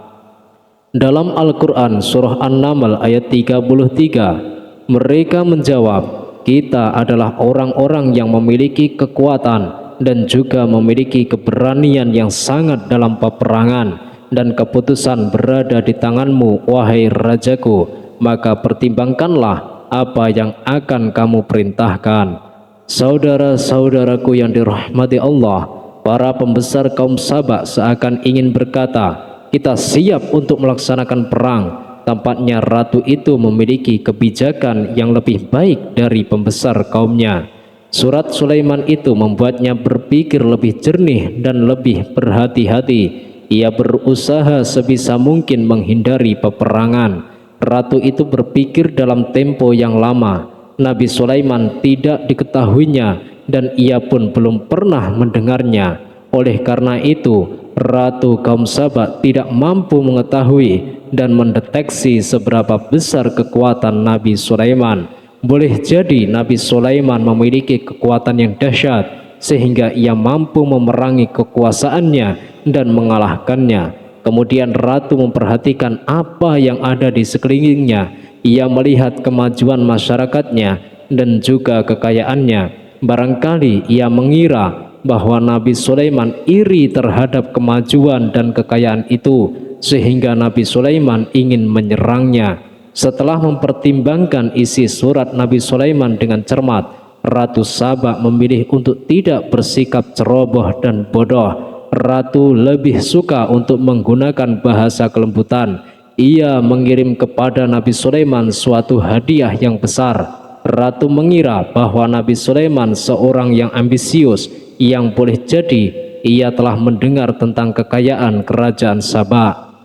Dalam Al-Quran surah An-Naml ayat 33, mereka menjawab, "Kita adalah orang-orang yang memiliki kekuatan dan juga memiliki keberanian yang sangat dalam peperangan, dan keputusan berada di tanganmu, wahai rajaku. Maka pertimbangkanlah apa yang akan kamu perintahkan." Saudara-saudaraku yang dirahmati Allah, para pembesar kaum Saba seakan ingin berkata, "Kita siap untuk melaksanakan perang." Tampaknya ratu itu memiliki kebijakan yang lebih baik dari pembesar kaumnya. Surat Sulaiman itu membuatnya berpikir lebih jernih dan lebih berhati-hati. Ia berusaha sebisa mungkin menghindari peperangan. Ratu itu berpikir dalam tempo yang lama. Nabi Sulaiman tidak diketahuinya dan ia pun belum pernah mendengarnya. Oleh karena itu, Ratu kaum Saba tidak mampu mengetahui dan mendeteksi seberapa besar kekuatan Nabi Sulaiman. Boleh jadi Nabi Sulaiman memiliki kekuatan yang dahsyat sehingga ia mampu memerangi kekuasaannya dan mengalahkannya. Kemudian ratu memperhatikan apa yang ada di sekelilingnya. Ia melihat kemajuan masyarakatnya dan juga kekayaannya. Barangkali ia mengira bahwa Nabi Sulaiman iri terhadap kemajuan dan kekayaan itu, sehingga Nabi Sulaiman ingin menyerangnya. Setelah mempertimbangkan isi surat Nabi Sulaiman dengan cermat, Ratu Saba memilih untuk tidak bersikap ceroboh dan bodoh. Ratu lebih suka untuk menggunakan bahasa kelembutan. Ia mengirim kepada Nabi Sulaiman suatu hadiah yang besar. Ratu mengira bahwa Nabi Sulaiman seorang yang ambisius, yang boleh jadi ia telah mendengar tentang kekayaan kerajaan Saba.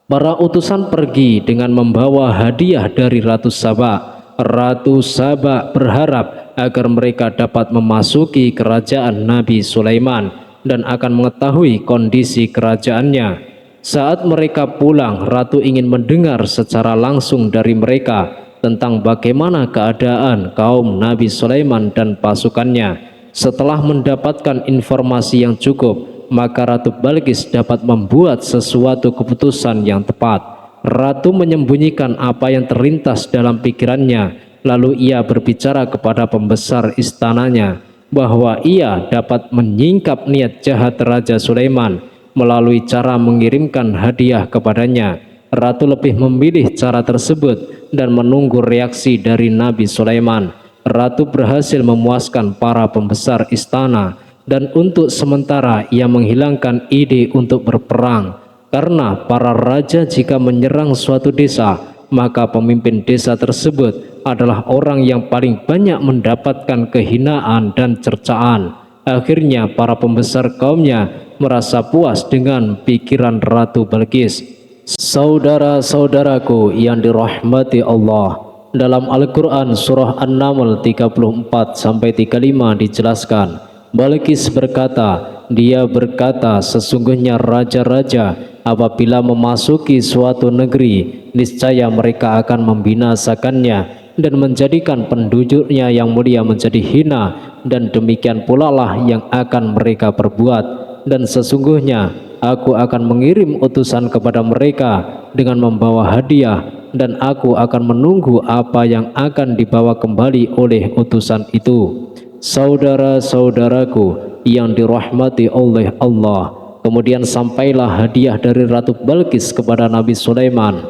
Para utusan pergi dengan membawa hadiah dari Ratu Saba. Ratu Saba berharap agar mereka dapat memasuki kerajaan Nabi Sulaiman dan akan mengetahui kondisi kerajaannya. Saat mereka pulang, Ratu ingin mendengar secara langsung dari mereka tentang bagaimana keadaan kaum Nabi Sulaiman dan pasukannya. Setelah mendapatkan informasi yang cukup, maka Ratu Balqis dapat membuat sesuatu keputusan yang tepat. Ratu menyembunyikan apa yang terlintas dalam pikirannya, lalu ia berbicara kepada pembesar istananya bahwa ia dapat menyingkap niat jahat Raja Sulaiman melalui cara mengirimkan hadiah kepadanya. Ratu lebih memilih cara tersebut dan menunggu reaksi dari Nabi Sulaiman. Ratu berhasil memuaskan para pembesar istana dan untuk sementara ia menghilangkan ide untuk berperang, karena para raja jika menyerang suatu desa, maka pemimpin desa tersebut adalah orang yang paling banyak mendapatkan kehinaan dan cercaan. Akhirnya para pembesar kaumnya merasa puas dengan pikiran Ratu Balqis. Saudara-saudaraku yang dirahmati Allah, dalam Al-Quran surah An-Naml 34-35 dijelaskan, Balqis berkata, dia berkata, sesungguhnya raja-raja apabila memasuki suatu negeri, niscaya mereka akan membinasakannya dan menjadikan penduduknya yang mulia menjadi hina, dan demikian pula lah yang akan mereka perbuat. Dan sesungguhnya aku akan mengirim utusan kepada mereka dengan membawa hadiah, dan aku akan menunggu apa yang akan dibawa kembali oleh utusan itu. Saudara-saudaraku yang dirahmati oleh Allah, kemudian sampailah hadiah dari Ratu Balqis kepada Nabi Sulaiman.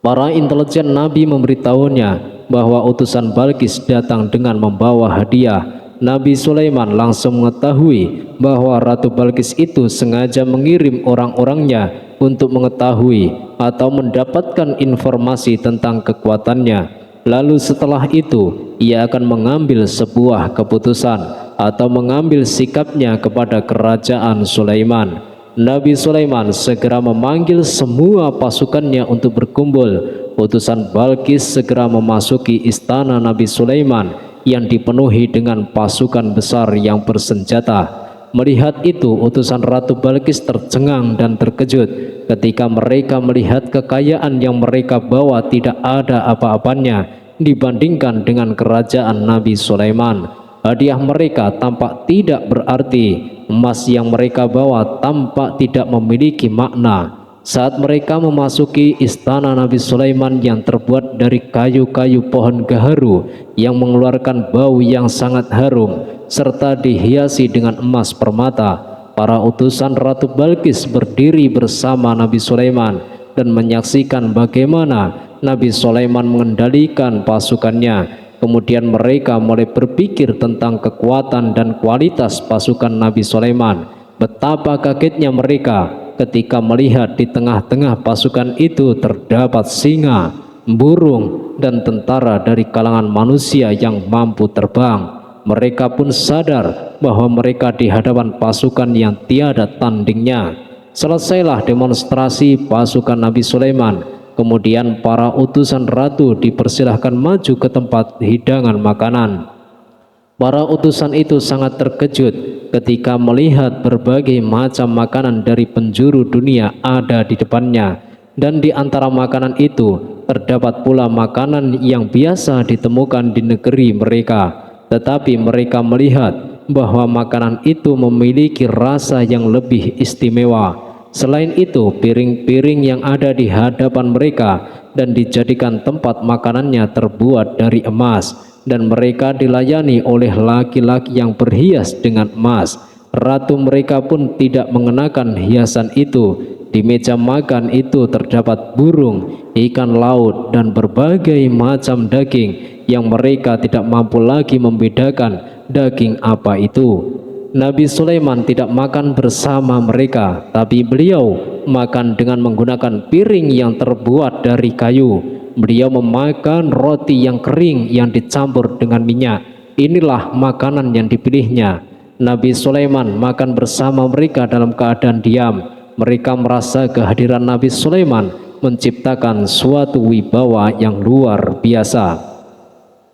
Para intelijen Nabi memberitahunya bahwa utusan Balqis datang dengan membawa hadiah. Nabi Sulaiman langsung mengetahui bahwa Ratu Balqis itu sengaja mengirim orang-orangnya untuk mengetahui atau mendapatkan informasi tentang kekuatannya. Lalu setelah itu ia akan mengambil sebuah keputusan atau mengambil sikapnya kepada kerajaan Sulaiman. Nabi Sulaiman segera memanggil semua pasukannya untuk berkumpul. Utusan Balqis segera memasuki istana Nabi Sulaiman yang dipenuhi dengan pasukan besar yang bersenjata. Melihat itu, utusan Ratu Balqis tercengang dan terkejut ketika mereka melihat kekayaan yang mereka bawa tidak ada apa-apanya dibandingkan dengan kerajaan Nabi Sulaiman. Hadiah mereka tampak tidak berarti, emas yang mereka bawa tampak tidak memiliki makna. Saat mereka memasuki istana Nabi Sulaiman yang terbuat dari kayu-kayu pohon gaharu yang mengeluarkan bau yang sangat harum serta dihiasi dengan emas permata, para utusan Ratu Balqis berdiri bersama Nabi Sulaiman dan menyaksikan bagaimana Nabi Sulaiman mengendalikan pasukannya. Kemudian mereka mulai berpikir tentang kekuatan dan kualitas pasukan Nabi Sulaiman. Betapa kagetnya mereka ketika melihat di tengah-tengah pasukan itu terdapat singa, burung, dan tentara dari kalangan manusia yang mampu terbang. Mereka pun sadar bahwa mereka di hadapan pasukan yang tiada tandingnya. Selesailah demonstrasi pasukan Nabi Sulaiman. Kemudian para utusan ratu dipersilahkan maju ke tempat hidangan makanan. Para utusan itu sangat terkejut ketika melihat berbagai macam makanan dari penjuru dunia ada di depannya, dan di antara makanan itu terdapat pula makanan yang biasa ditemukan di negeri mereka. Tetapi mereka melihat bahwa makanan itu memiliki rasa yang lebih istimewa. Selain itu, piring-piring yang ada di hadapan mereka dan dijadikan tempat makanannya terbuat dari emas, dan mereka dilayani oleh laki-laki yang berhias dengan emas. Ratu mereka pun tidak mengenakan hiasan itu. Di meja makan itu terdapat burung, ikan laut, dan berbagai macam daging yang mereka tidak mampu lagi membedakan daging apa itu. Nabi Sulaiman tidak makan bersama mereka, tapi beliau makan dengan menggunakan piring yang terbuat dari kayu. Beliau memakan roti yang kering yang dicampur dengan minyak. Inilah makanan yang dipilihnya. Nabi Sulaiman makan bersama mereka dalam keadaan diam. mereka merasa kehadiran Nabi Sulaiman menciptakan suatu wibawa yang luar biasa.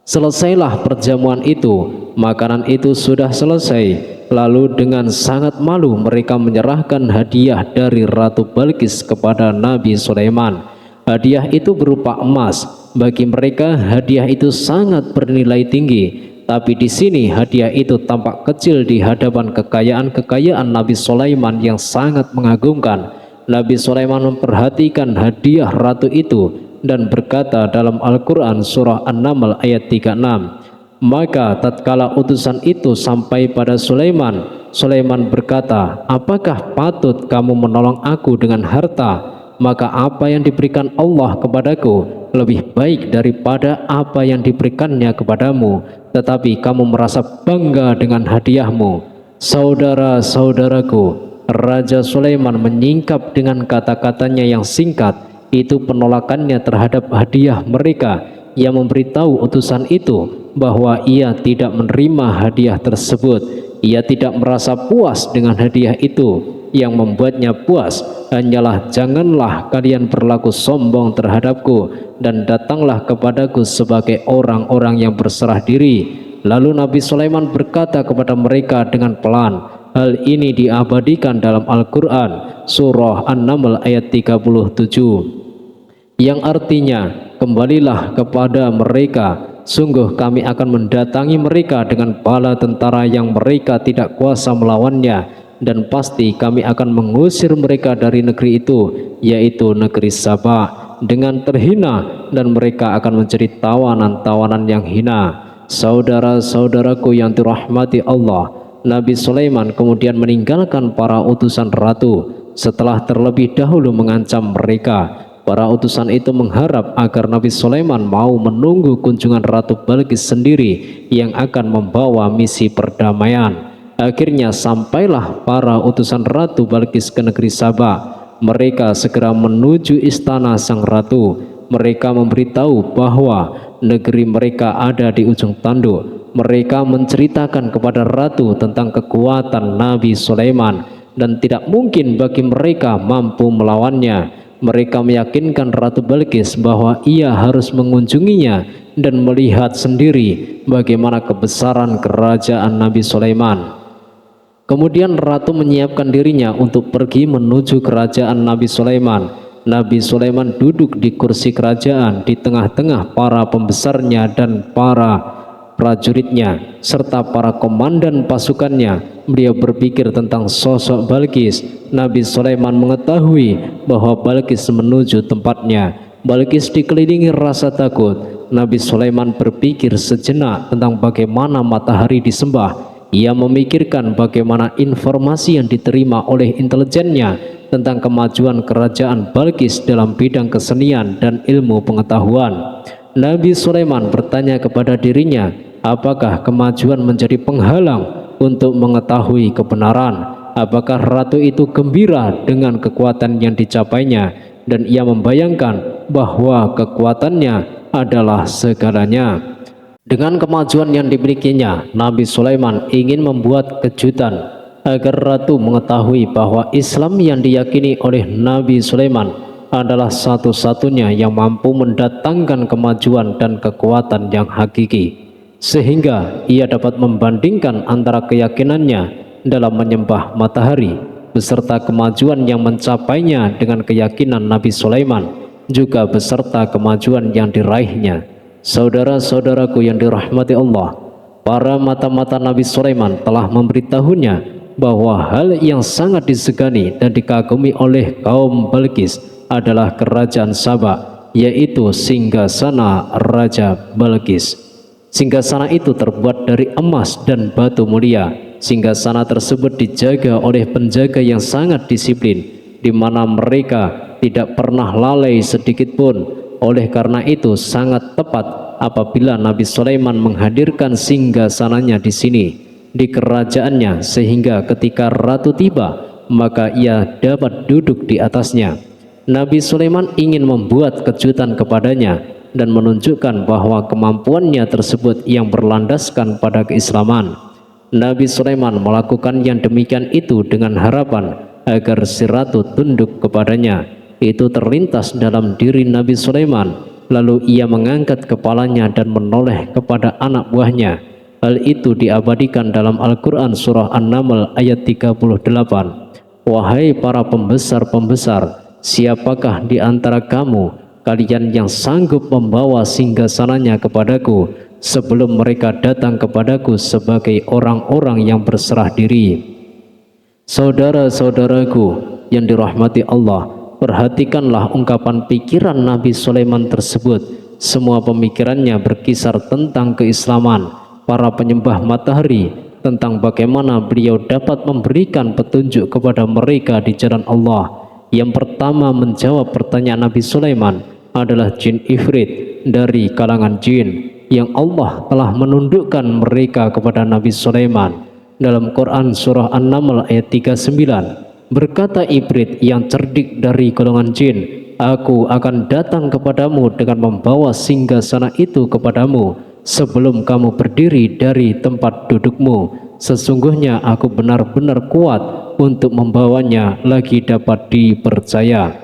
Selesailah perjamuan itu, makanan itu sudah selesai. Lalu dengan sangat malu mereka menyerahkan hadiah dari Ratu Balqis kepada Nabi Sulaiman. Hadiah itu berupa emas. Bagi mereka hadiah itu sangat bernilai tinggi. Tapi di sini hadiah itu tampak kecil di hadapan kekayaan-kekayaan Nabi Sulaiman yang sangat mengagumkan. Nabi Sulaiman memperhatikan hadiah ratu itu dan berkata dalam Al-Quran surah An-Naml ayat 36, maka tatkala utusan itu sampai pada Sulaiman, Sulaiman berkata, apakah patut kamu menolong aku dengan harta? Maka apa yang diberikan Allah kepadaku lebih baik daripada apa yang diberikannya kepadamu, tetapi kamu merasa bangga dengan hadiahmu. Saudara-saudaraku, Raja Sulaiman menyingkap dengan kata-katanya yang singkat. Itu penolakannya terhadap hadiah mereka. Ia memberitahu utusan itu bahwa ia tidak menerima hadiah tersebut. Ia tidak merasa puas dengan hadiah itu. Yang membuatnya puas hanyalah, janganlah kalian berlaku sombong terhadapku dan datanglah kepadaku sebagai orang-orang yang berserah diri. Lalu Nabi Sulaiman berkata kepada mereka dengan pelan. Hal ini diabadikan dalam Al-Quran surah An-Naml ayat 37, yang artinya, kembalilah kepada mereka, sungguh kami akan mendatangi mereka dengan bala tentara yang mereka tidak kuasa melawannya, dan pasti kami akan mengusir mereka dari negeri itu, yaitu negeri Sabah, dengan terhina, dan mereka akan menjadi tawanan-tawanan yang hina. Saudara-saudaraku yang dirahmati Allah, Nabi Sulaiman kemudian meninggalkan para utusan ratu setelah terlebih dahulu mengancam mereka. Para utusan itu mengharap agar Nabi Sulaiman mau menunggu kunjungan Ratu Balqis sendiri yang akan membawa misi perdamaian. Akhirnya sampailah para utusan Ratu Balqis ke negeri Sabah. Mereka segera menuju istana sang ratu. Mereka memberitahu bahwa negeri mereka ada di ujung tanduk. Mereka menceritakan kepada ratu tentang kekuatan Nabi Sulaiman dan tidak mungkin bagi mereka mampu melawannya. Mereka meyakinkan Ratu Balqis bahwa ia harus mengunjunginya dan melihat sendiri bagaimana kebesaran kerajaan Nabi Sulaiman. Kemudian ratu menyiapkan dirinya untuk pergi menuju kerajaan Nabi Sulaiman. Nabi Sulaiman duduk di kursi kerajaan di tengah-tengah para pembesarnya dan para prajuritnya serta para komandan pasukannya. Beliau berpikir tentang sosok Balqis. Nabi Sulaiman mengetahui bahwa Balqis menuju tempatnya. Balqis dikelilingi rasa takut. Nabi Sulaiman berpikir sejenak tentang bagaimana matahari disembah. Ia memikirkan bagaimana informasi yang diterima oleh intelijennya tentang kemajuan kerajaan Balqis dalam bidang kesenian dan ilmu pengetahuan. Nabi Sulaiman bertanya kepada dirinya, apakah kemajuan menjadi penghalang untuk mengetahui kebenaran? Apakah ratu itu gembira dengan kekuatan yang dicapainya? Dan ia membayangkan bahwa kekuatannya adalah segalanya. Dengan kemajuan yang dimilikinya, Nabi Sulaiman ingin membuat kejutan agar ratu mengetahui bahwa Islam yang diyakini oleh Nabi Sulaiman adalah satu-satunya yang mampu mendatangkan kemajuan dan kekuatan yang hakiki, sehingga ia dapat membandingkan antara keyakinannya dalam menyembah matahari beserta kemajuan yang mencapainya dengan keyakinan Nabi Sulaiman, juga beserta kemajuan yang diraihnya. Saudara-saudaraku yang dirahmati Allah, para mata-mata Nabi Sulaiman telah memberitahunya bahwa hal yang sangat disegani dan dikagumi oleh kaum Balqis adalah kerajaan Sabah, yaitu singgasana Raja Balqis. Singgasana itu terbuat dari emas dan batu mulia. Singgasana tersebut dijaga oleh penjaga yang sangat disiplin, di mana mereka tidak pernah lalai sedikit pun. Oleh karena itu sangat tepat apabila Nabi Sulaiman menghadirkan singgasananya di sini, di kerajaannya, sehingga ketika ratu tiba maka ia dapat duduk di atasnya. Nabi Sulaiman ingin membuat kejutan kepadanya dan menunjukkan bahwa kemampuannya tersebut yang berlandaskan pada keislaman. Nabi Sulaiman melakukan yang demikian itu dengan harapan agar si ratu tunduk kepadanya. Itu terlintas dalam diri Nabi Sulaiman, lalu ia mengangkat kepalanya dan menoleh kepada anak buahnya. Hal itu diabadikan dalam Al-Quran surah An-Naml ayat 38. Wahai para pembesar-pembesar, siapakah di antara kalian yang sanggup membawa singgasananya kepadaku sebelum mereka datang kepadaku sebagai orang-orang yang berserah diri? Saudara-saudaraku yang dirahmati Allah, perhatikanlah ungkapan pikiran Nabi Sulaiman tersebut. Semua pemikirannya berkisar tentang keislaman, para penyembah matahari, tentang bagaimana beliau dapat memberikan petunjuk kepada mereka di jalan Allah. Yang pertama menjawab pertanyaan Nabi Sulaiman adalah jin Ifrit dari kalangan jin, yang Allah telah menundukkan mereka kepada Nabi Sulaiman. Dalam Quran surah An-Naml ayat 39, berkata Ifrit yang cerdik dari golongan jin, aku akan datang kepadamu dengan membawa singgasana itu kepadamu sebelum kamu berdiri dari tempat dudukmu. Sesungguhnya aku benar-benar kuat untuk membawanya lagi dapat dipercaya.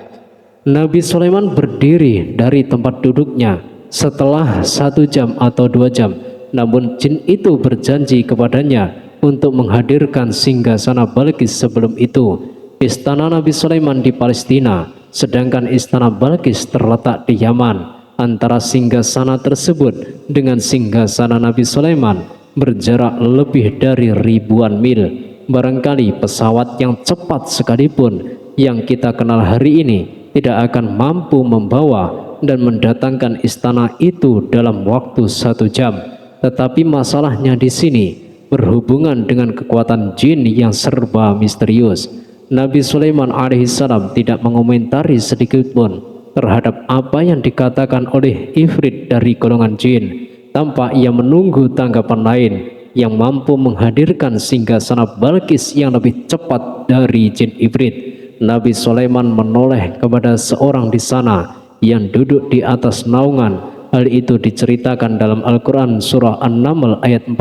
Nabi Sulaiman berdiri dari tempat duduknya setelah 1 jam atau 2 jam, namun jin itu berjanji kepadanya untuk menghadirkan singgasana Balqis sebelum itu. Istana Nabi Sulaiman di Palestina, sedangkan istana Balqis terletak di Yaman. Antara singgasana tersebut dengan singgasana Nabi Sulaiman berjarak lebih dari ribuan mil. Barangkali pesawat yang cepat sekalipun yang kita kenal hari ini tidak akan mampu membawa dan mendatangkan istana itu dalam waktu 1 jam. Tetapi masalahnya di sini berhubungan dengan kekuatan jin yang serba misterius. Nabi Sulaiman alaihissalam tidak mengomentari sedikitpun terhadap apa yang dikatakan oleh Ifrit dari golongan jin, tanpa ia menunggu tanggapan lain yang mampu menghadirkan singgasana Balqis yang lebih cepat dari jin Ifrit. Nabi Sulaiman menoleh kepada seorang di sana yang duduk di atas naungan. Hal itu diceritakan dalam Al-Quran surah An-Naml ayat 40,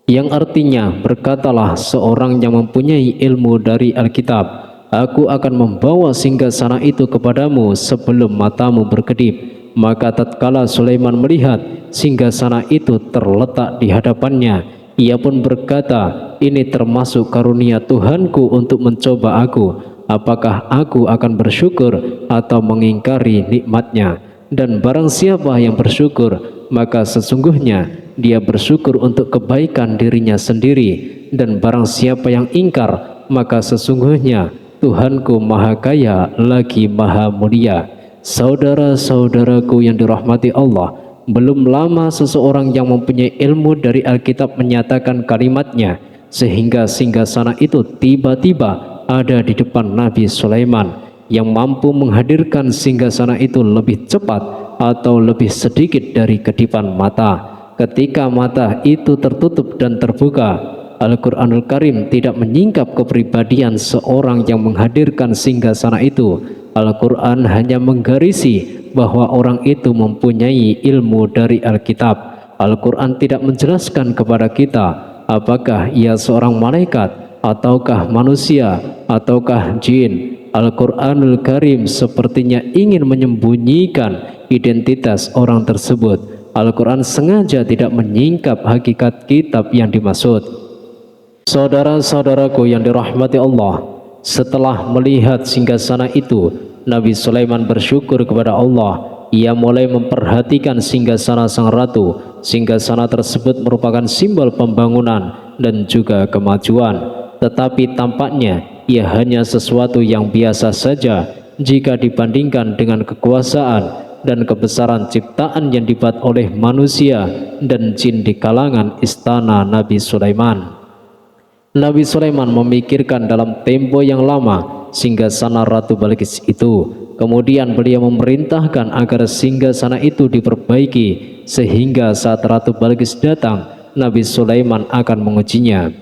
yang artinya, berkatalah seorang yang mempunyai ilmu dari Alkitab, aku akan membawa singgasana itu kepadamu sebelum matamu berkedip. Maka tatkala Sulaiman melihat singgasana itu terletak di hadapannya, ia pun berkata, ini termasuk karunia Tuhanku untuk mencoba aku, apakah aku akan bersyukur atau mengingkari nikmatnya. Dan barang siapa yang bersyukur, maka sesungguhnya dia bersyukur untuk kebaikan dirinya sendiri, dan barang siapa yang ingkar, maka sesungguhnya Tuhanku maha kaya lagi maha mulia. Saudara-saudaraku yang dirahmati Allah, belum lama seseorang yang mempunyai ilmu dari Alkitab menyatakan kalimatnya, sehingga singgasana itu tiba-tiba ada di depan Nabi Sulaiman, yang mampu menghadirkan singgasana itu lebih cepat atau lebih sedikit dari kedipan mata. Ketika mata itu tertutup dan terbuka, Al-Quranul Karim tidak menyingkap kepribadian seorang yang menghadirkan singgasana itu. Al-Quran hanya menggarisi bahwa orang itu mempunyai ilmu dari Alkitab. Al-Quran tidak menjelaskan kepada kita apakah ia seorang malaikat, ataukah manusia, ataukah jin. Al-Quranul Karim sepertinya ingin menyembunyikan identitas orang tersebut. Al-Quran sengaja tidak menyingkap hakikat kitab yang dimaksud. Saudara-saudaraku yang dirahmati Allah, setelah melihat singgasana itu, Nabi Sulaiman bersyukur kepada Allah. Ia mulai memperhatikan singgasana sang ratu. Singgasana tersebut merupakan simbol pembangunan dan juga kemajuan, tetapi tampaknya ia hanya sesuatu yang biasa saja jika dibandingkan dengan kekuasaan dan kebesaran ciptaan yang dibuat oleh manusia dan jin di kalangan istana Nabi Sulaiman. Nabi Sulaiman memikirkan dalam tempo yang lama singgasana Ratu Balqis itu. Kemudian beliau memerintahkan agar singgasana itu diperbaiki, sehingga saat Ratu Balqis datang, Nabi Sulaiman akan mengujinya.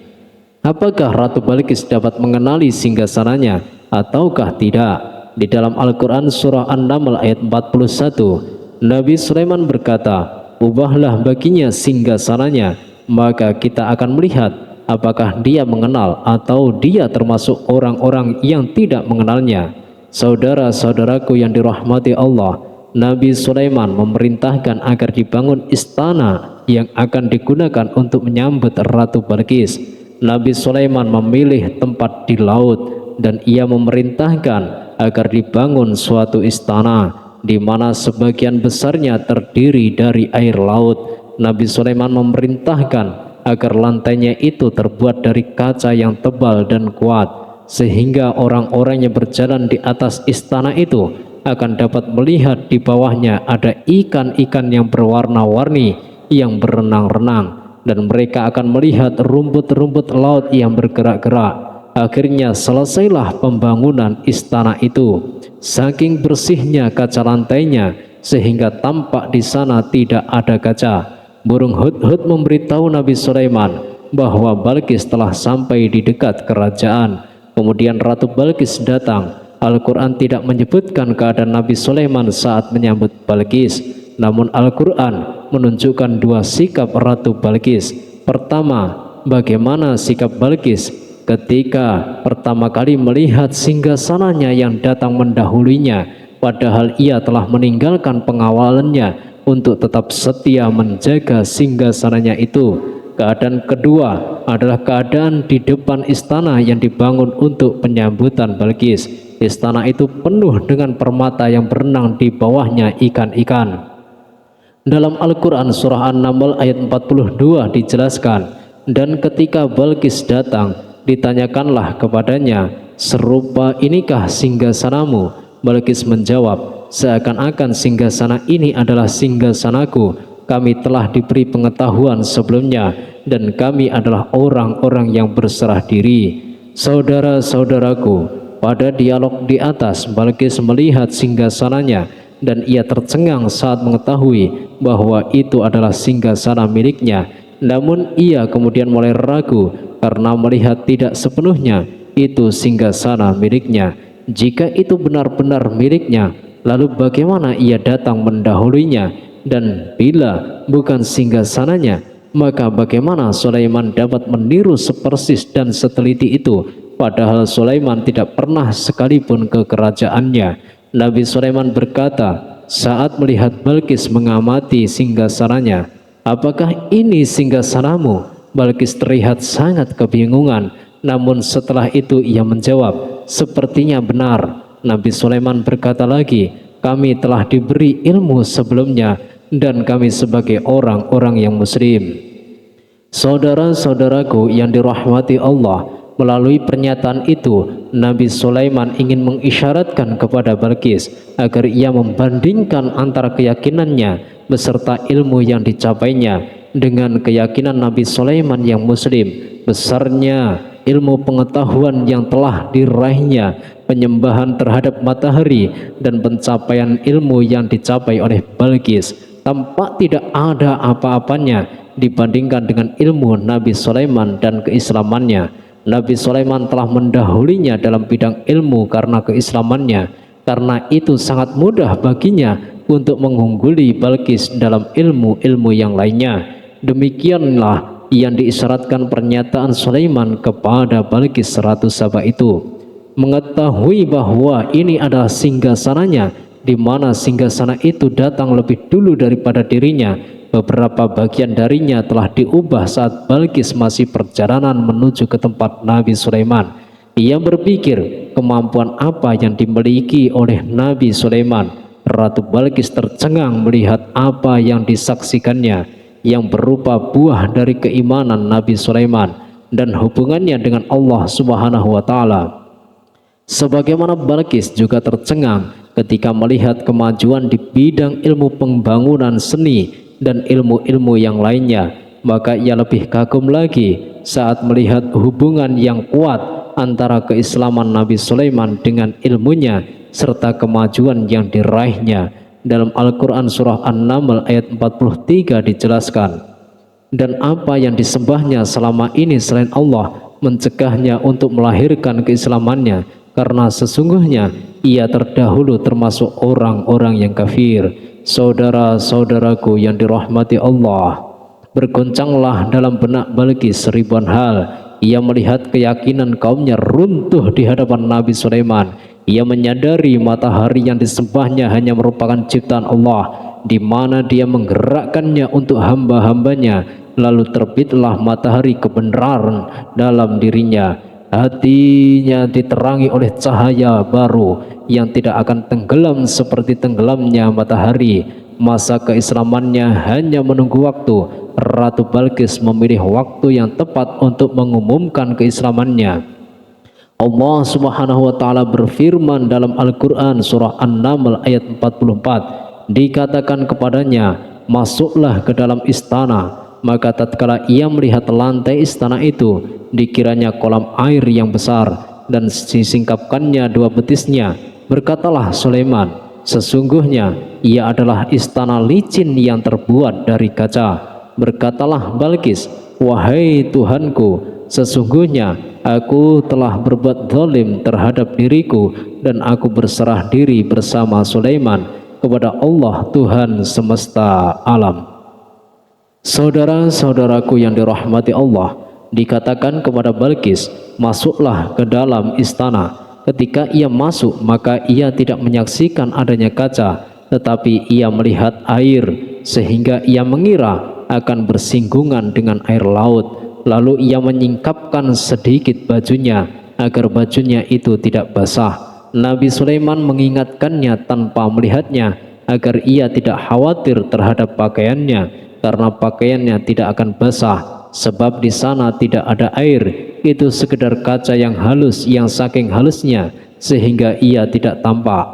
Apakah Ratu Balqis dapat mengenali singgasananya ataukah tidak? Di dalam Al-Quran surah An-Naml ayat 41, Nabi Sulaiman berkata, ubahlah baginya singgasananya, maka kita akan melihat apakah dia mengenal atau dia termasuk orang-orang yang tidak mengenalnya. Saudara-saudaraku yang dirahmati Allah, Nabi Sulaiman memerintahkan agar dibangun istana yang akan digunakan untuk menyambut Ratu Balqis. Nabi Sulaiman memilih tempat di laut dan ia memerintahkan agar dibangun suatu istana di mana sebagian besarnya terdiri dari air laut. Nabi Sulaiman memerintahkan agar lantainya itu terbuat dari kaca yang tebal dan kuat, sehingga orang-orang yang berjalan di atas istana itu akan dapat melihat di bawahnya ada ikan-ikan yang berwarna-warni yang berenang-renang, dan mereka akan melihat rumput-rumput laut yang bergerak-gerak. Akhirnya selesailah pembangunan istana itu. Saking bersihnya kaca lantainya sehingga tampak di sana tidak ada kaca. Burung hudhud memberitahu Nabi Sulaiman bahwa Balqis telah sampai di dekat kerajaan. Kemudian Ratu Balqis datang. Al-Quran tidak menyebutkan keadaan Nabi Sulaiman saat menyambut Balqis, namun Al-Quran menunjukkan dua sikap Ratu Balqis. Pertama, bagaimana sikap Balqis ketika pertama kali melihat singgasananya yang datang mendahulunya, padahal ia telah meninggalkan pengawalannya untuk tetap setia menjaga singgasananya itu. Keadaan kedua adalah keadaan di depan istana yang dibangun untuk penyambutan Balqis. Istana itu penuh dengan permata yang berenang di bawahnya ikan-ikan. Dalam Al-Quran surah An-Naml ayat 42 dijelaskan, dan ketika Balqis datang, ditanyakanlah kepadanya, serupa inikah singgasanamu? Balqis menjawab, seakan-akan singgasana ini adalah singgasanaku. Kami telah diberi pengetahuan sebelumnya dan kami adalah orang-orang yang berserah diri. Saudara-saudaraku, pada dialog di atas, Balqis melihat singgasananya dan ia tercengang saat mengetahui bahwa itu adalah singgasana miliknya. Namun ia kemudian mulai ragu karena melihat tidak sepenuhnya itu singgasana miliknya. Jika itu benar-benar miliknya, lalu bagaimana ia datang mendahulunya? Dan bila bukan singgasananya, maka bagaimana Sulaiman dapat meniru sepersis dan seteliti itu, padahal Sulaiman tidak pernah sekalipun ke kerajaannya. Nabi Sulaiman berkata saat melihat Balqis mengamati singgasananya, apakah ini singgasanamu? Balqis terlihat sangat kebingungan, namun setelah itu ia menjawab, sepertinya benar. Nabi Sulaiman berkata lagi, kami telah diberi ilmu sebelumnya dan kami sebagai orang-orang yang muslim. Saudara-saudaraku yang dirahmati Allah, melalui pernyataan itu Nabi Sulaiman ingin mengisyaratkan kepada Balqis agar ia membandingkan antara keyakinannya beserta ilmu yang dicapainya dengan keyakinan Nabi Sulaiman yang muslim. Besarnya ilmu pengetahuan yang telah diraihnya, penyembahan terhadap matahari, dan pencapaian ilmu yang dicapai oleh Balqis tampak tidak ada apa-apanya dibandingkan dengan ilmu Nabi Sulaiman dan keislamannya. Nabi Sulaiman telah mendahulinya dalam bidang ilmu karena keislamannya. Karena itu sangat mudah baginya untuk mengungguli Balqis dalam ilmu-ilmu yang lainnya. Demikianlah yang diisyaratkan pernyataan Sulaiman kepada Balqis Ratu Saba itu. Mengetahui bahwa ini adalah singgasananya, di mana singgasana itu datang lebih dulu daripada dirinya. Beberapa bagian darinya telah diubah saat Balqis masih perjalanan menuju ke tempat Nabi Sulaiman. Ia berpikir kemampuan apa yang dimiliki oleh Nabi Sulaiman. Ratu Balqis tercengang melihat apa yang disaksikannya, yang berupa buah dari keimanan Nabi Sulaiman dan hubungannya dengan Allah Subhanahu wa Ta'ala. Sebagaimana Balqis juga tercengang ketika melihat kemajuan di bidang ilmu pembangunan seni dan ilmu-ilmu yang lainnya, maka ia lebih kagum lagi saat melihat hubungan yang kuat antara keislaman Nabi Sulaiman dengan ilmunya serta kemajuan yang diraihnya. Dalam Al-Quran surah An-Naml ayat 43 dijelaskan, dan apa yang disembahnya selama ini selain Allah mencegahnya untuk melahirkan keislamannya, karena sesungguhnya ia terdahulu termasuk orang-orang yang kafir. Saudara-saudaraku yang dirahmati Allah, bergoncanglah dalam benak Balqis ribuan hal ia melihat keyakinan kaumnya runtuh di hadapan Nabi Sulaiman. Ia menyadari matahari yang disembahnya hanya merupakan ciptaan Allah, di mana dia menggerakkannya untuk hamba-hambanya. Lalu terbitlah matahari kebenaran dalam dirinya. Hatinya diterangi oleh cahaya baru yang tidak akan tenggelam seperti tenggelamnya matahari. Masa keislamannya hanya menunggu waktu. Ratu Balqis memilih waktu yang tepat untuk mengumumkan keislamannya. Allah Subhanahu wa taala berfirman dalam Al-Qur'an surah An-Naml ayat 44, dikatakan kepadanya, "Masuklah ke dalam istana." Maka tatkala ia melihat lantai istana itu, dikiranya kolam air yang besar, dan disingkapkannya dua betisnya. Berkatalah Sulaiman, "Sesungguhnya ia adalah istana licin yang terbuat dari kaca." Berkatalah Balqis, "Wahai Tuhanku, sesungguhnya aku telah berbuat zalim terhadap diriku, dan aku berserah diri bersama Sulaiman kepada Allah Tuhan semesta alam." Saudara-saudaraku yang dirahmati Allah, dikatakan kepada Balqis, "Masuklah ke dalam istana." Ketika ia masuk, maka ia tidak menyaksikan adanya kaca, tetapi ia melihat air, sehingga ia mengira akan bersinggungan dengan air laut. Lalu ia menyingkapkan sedikit bajunya agar bajunya itu tidak basah. Nabi Sulaiman mengingatkannya tanpa melihatnya agar ia tidak khawatir terhadap pakaiannya, karena pakaiannya tidak akan basah, sebab di sana tidak ada air. Itu sekedar kaca yang halus, yang saking halusnya sehingga ia tidak tampak.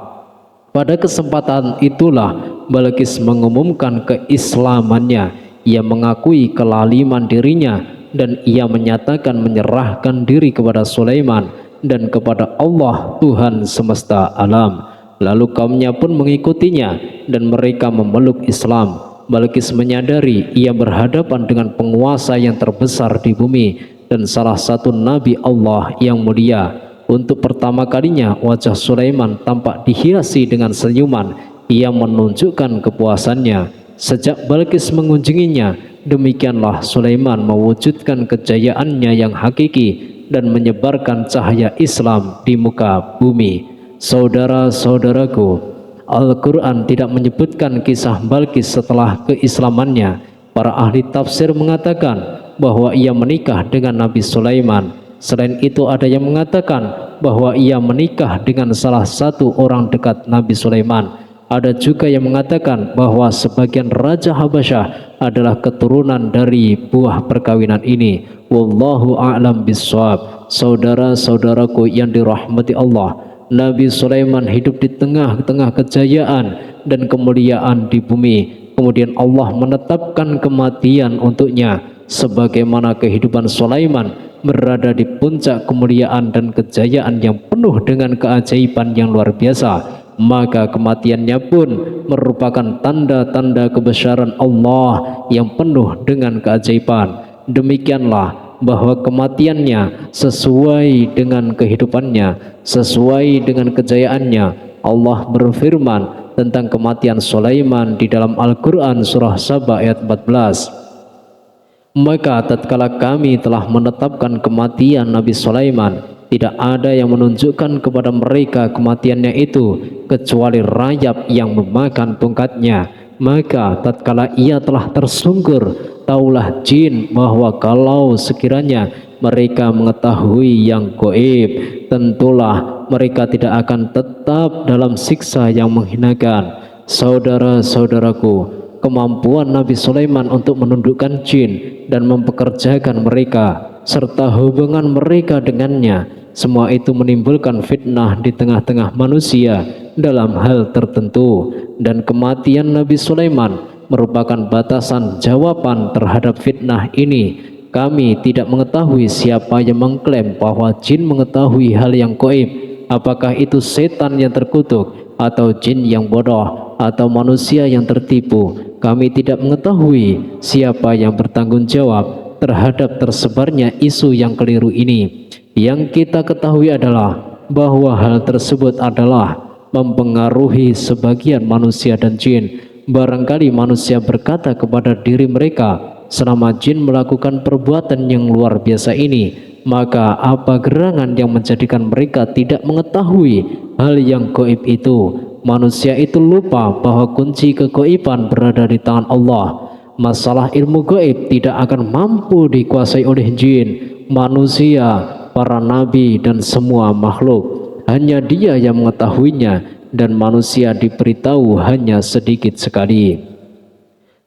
Pada kesempatan itulah Balqis mengumumkan keislamannya. Ia mengakui kelaliman dirinya, dan ia menyatakan menyerahkan diri kepada Sulaiman dan kepada Allah Tuhan semesta alam. Lalu kaumnya pun mengikutinya dan mereka memeluk Islam. Balqis menyadari ia berhadapan dengan penguasa yang terbesar di bumi dan salah satu nabi Allah yang mulia. Untuk pertama kalinya wajah Sulaiman tampak dihiasi dengan senyuman. Ia menunjukkan kepuasannya. Sejak Balqis mengunjunginya, demikianlah Sulaiman mewujudkan kejayaannya yang hakiki dan menyebarkan cahaya Islam di muka bumi. Saudara-saudaraku, Al-Quran tidak menyebutkan kisah Balqis setelah keislamannya. Para ahli tafsir mengatakan bahwa ia menikah dengan Nabi Sulaiman. Selain itu ada yang mengatakan bahwa ia menikah dengan salah satu orang dekat Nabi Sulaiman. Ada juga yang mengatakan bahwa sebagian Raja Habasyah adalah keturunan dari buah perkawinan ini. Wallahu a'lam bishawab. Saudara-saudaraku yang dirahmati Allah, Nabi Sulaiman hidup di tengah-tengah kejayaan dan kemuliaan di bumi. Kemudian Allah menetapkan kematian untuknya, sebagaimana kehidupan Sulaiman berada di puncak kemuliaan dan kejayaan yang penuh dengan keajaiban yang luar biasa. Maka kematiannya pun merupakan tanda-tanda kebesaran Allah yang penuh dengan keajaiban. Demikianlah bahwa kematiannya sesuai dengan kehidupannya, sesuai dengan kejayaannya. Allah berfirman tentang kematian Sulaiman di dalam Al-Quran surah Saba ayat 14. Maka tatkala kami telah menetapkan kematian Nabi Sulaiman, tidak ada yang menunjukkan kepada mereka kematiannya itu kecuali rayap yang memakan tongkatnya. Maka tatkala ia telah tersungkur, taulah jin bahwa kalau sekiranya mereka mengetahui yang gaib, tentulah mereka tidak akan tetap dalam siksa yang menghinakan. Saudara-saudaraku, kemampuan Nabi Sulaiman untuk menundukkan jin dan mempekerjakan mereka serta hubungan mereka dengannya, semua itu menimbulkan fitnah di tengah-tengah manusia dalam hal tertentu. Dan kematian Nabi Sulaiman merupakan batasan jawaban terhadap fitnah ini. Kami tidak mengetahui siapa yang mengklaim bahwa jin mengetahui hal yang gaib. Apakah itu setan yang terkutuk, atau jin yang bodoh, atau manusia yang tertipu? Kami tidak mengetahui siapa yang bertanggung jawab terhadap tersebarnya isu yang keliru ini. Yang kita ketahui adalah bahwa hal tersebut adalah mempengaruhi sebagian manusia dan jin. Barangkali manusia berkata kepada diri mereka, selama jin melakukan perbuatan yang luar biasa ini, maka apa gerangan yang menjadikan mereka tidak mengetahui hal yang gaib itu? Manusia itu lupa bahwa kunci kegaiban berada di tangan Allah. Masalah ilmu gaib tidak akan mampu dikuasai oleh jin, manusia, para nabi, dan semua makhluk. Hanya Dia yang mengetahuinya, dan manusia diberitahu hanya sedikit sekali.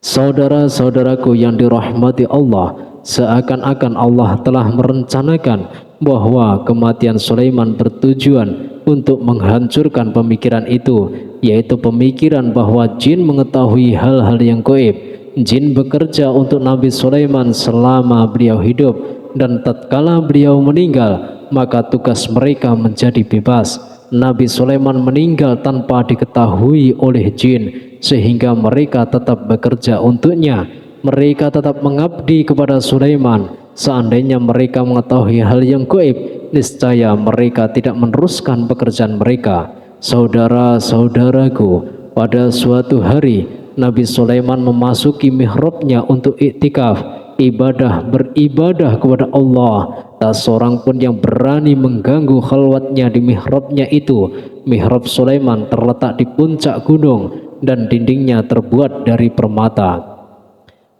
Saudara-saudaraku yang dirahmati Allah, seakan-akan Allah telah merencanakan bahwa kematian Sulaiman bertujuan untuk menghancurkan pemikiran itu, yaitu pemikiran bahwa jin mengetahui hal-hal yang gaib. Jin bekerja untuk Nabi Sulaiman selama beliau hidup, dan tatkala beliau meninggal, maka tugas mereka menjadi bebas. Nabi Sulaiman meninggal tanpa diketahui oleh jin, sehingga mereka tetap bekerja untuknya. Mereka tetap mengabdi kepada Sulaiman. Seandainya mereka mengetahui hal yang gaib, niscaya mereka tidak meneruskan pekerjaan mereka. Saudara-saudaraku, pada suatu hari Nabi Sulaiman memasuki mihrabnya untuk iktikaf, beribadah kepada Allah. Tak seorang pun yang berani mengganggu khalwatnya di mihrabnya itu. Mihrab Sulaiman terletak di puncak gunung dan dindingnya terbuat dari permata.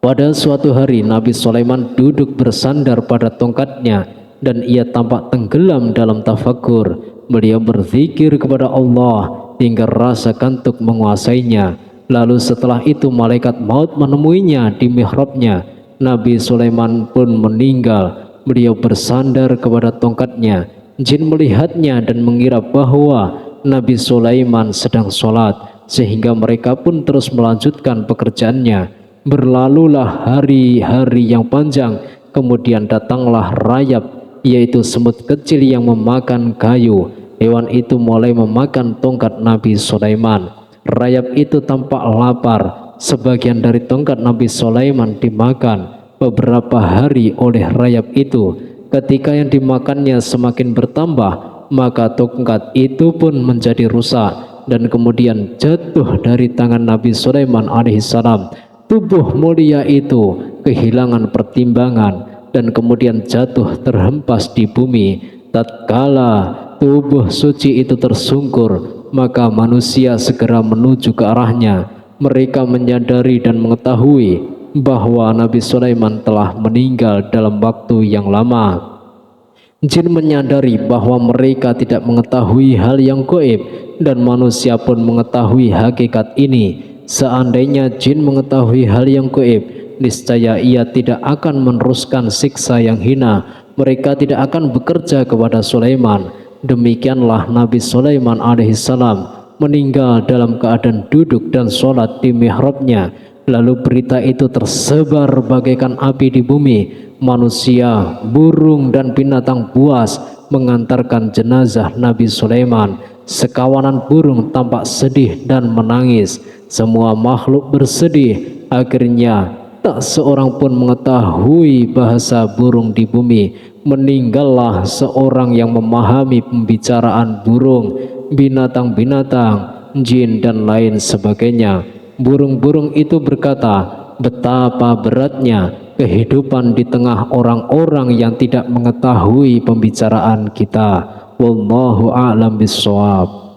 Pada suatu hari Nabi Sulaiman duduk bersandar pada tongkatnya, dan ia tampak tenggelam dalam tafakur. Beliau berzikir kepada Allah hingga rasa kantuk menguasainya. Lalu setelah itu malaikat maut menemuinya di mihrabnya. Nabi Sulaiman pun meninggal. Beliau bersandar kepada tongkatnya. Jin melihatnya dan mengira bahwa Nabi Sulaiman sedang sholat, sehingga mereka pun terus melanjutkan pekerjaannya. Berlalulah hari-hari yang panjang, kemudian datanglah rayap, yaitu semut kecil yang memakan kayu. Hewan itu mulai memakan tongkat Nabi Sulaiman. Rayap itu tampak lapar. Sebagian dari tongkat Nabi Sulaiman dimakan beberapa hari oleh rayap itu. Ketika yang dimakannya semakin bertambah, maka tongkat itu pun menjadi rusak dan kemudian jatuh dari tangan Nabi Sulaiman alaihissalam. Tubuh mulia itu kehilangan pertimbangan dan kemudian jatuh terhempas di bumi. Tatkala tubuh suci itu tersungkur, maka manusia segera menuju ke arahnya. Mereka menyadari dan mengetahui bahwa Nabi Sulaiman telah meninggal dalam waktu yang lama. Jin menyadari bahwa mereka tidak mengetahui hal yang gaib, dan manusia pun mengetahui hakikat ini. Seandainya jin mengetahui hal yang gaib, niscaya ia tidak akan meneruskan siksa yang hina. Mereka tidak akan bekerja kepada Sulaiman. Demikianlah Nabi Sulaiman alaihissalam meninggal dalam keadaan duduk dan sholat di mihrabnya. Lalu berita itu tersebar bagaikan api di bumi. Manusia, burung, dan binatang buas mengantarkan jenazah Nabi Sulaiman. Sekawanan burung tampak sedih dan menangis. Semua makhluk bersedih. Akhirnya tak seorang pun mengetahui bahasa burung di bumi. Meninggallah seorang yang memahami pembicaraan burung, binatang-binatang, jin, dan lain sebagainya. Burung-burung itu berkata, betapa beratnya kehidupan di tengah orang-orang yang tidak mengetahui pembicaraan kita. Wallahu a'lam bishawab.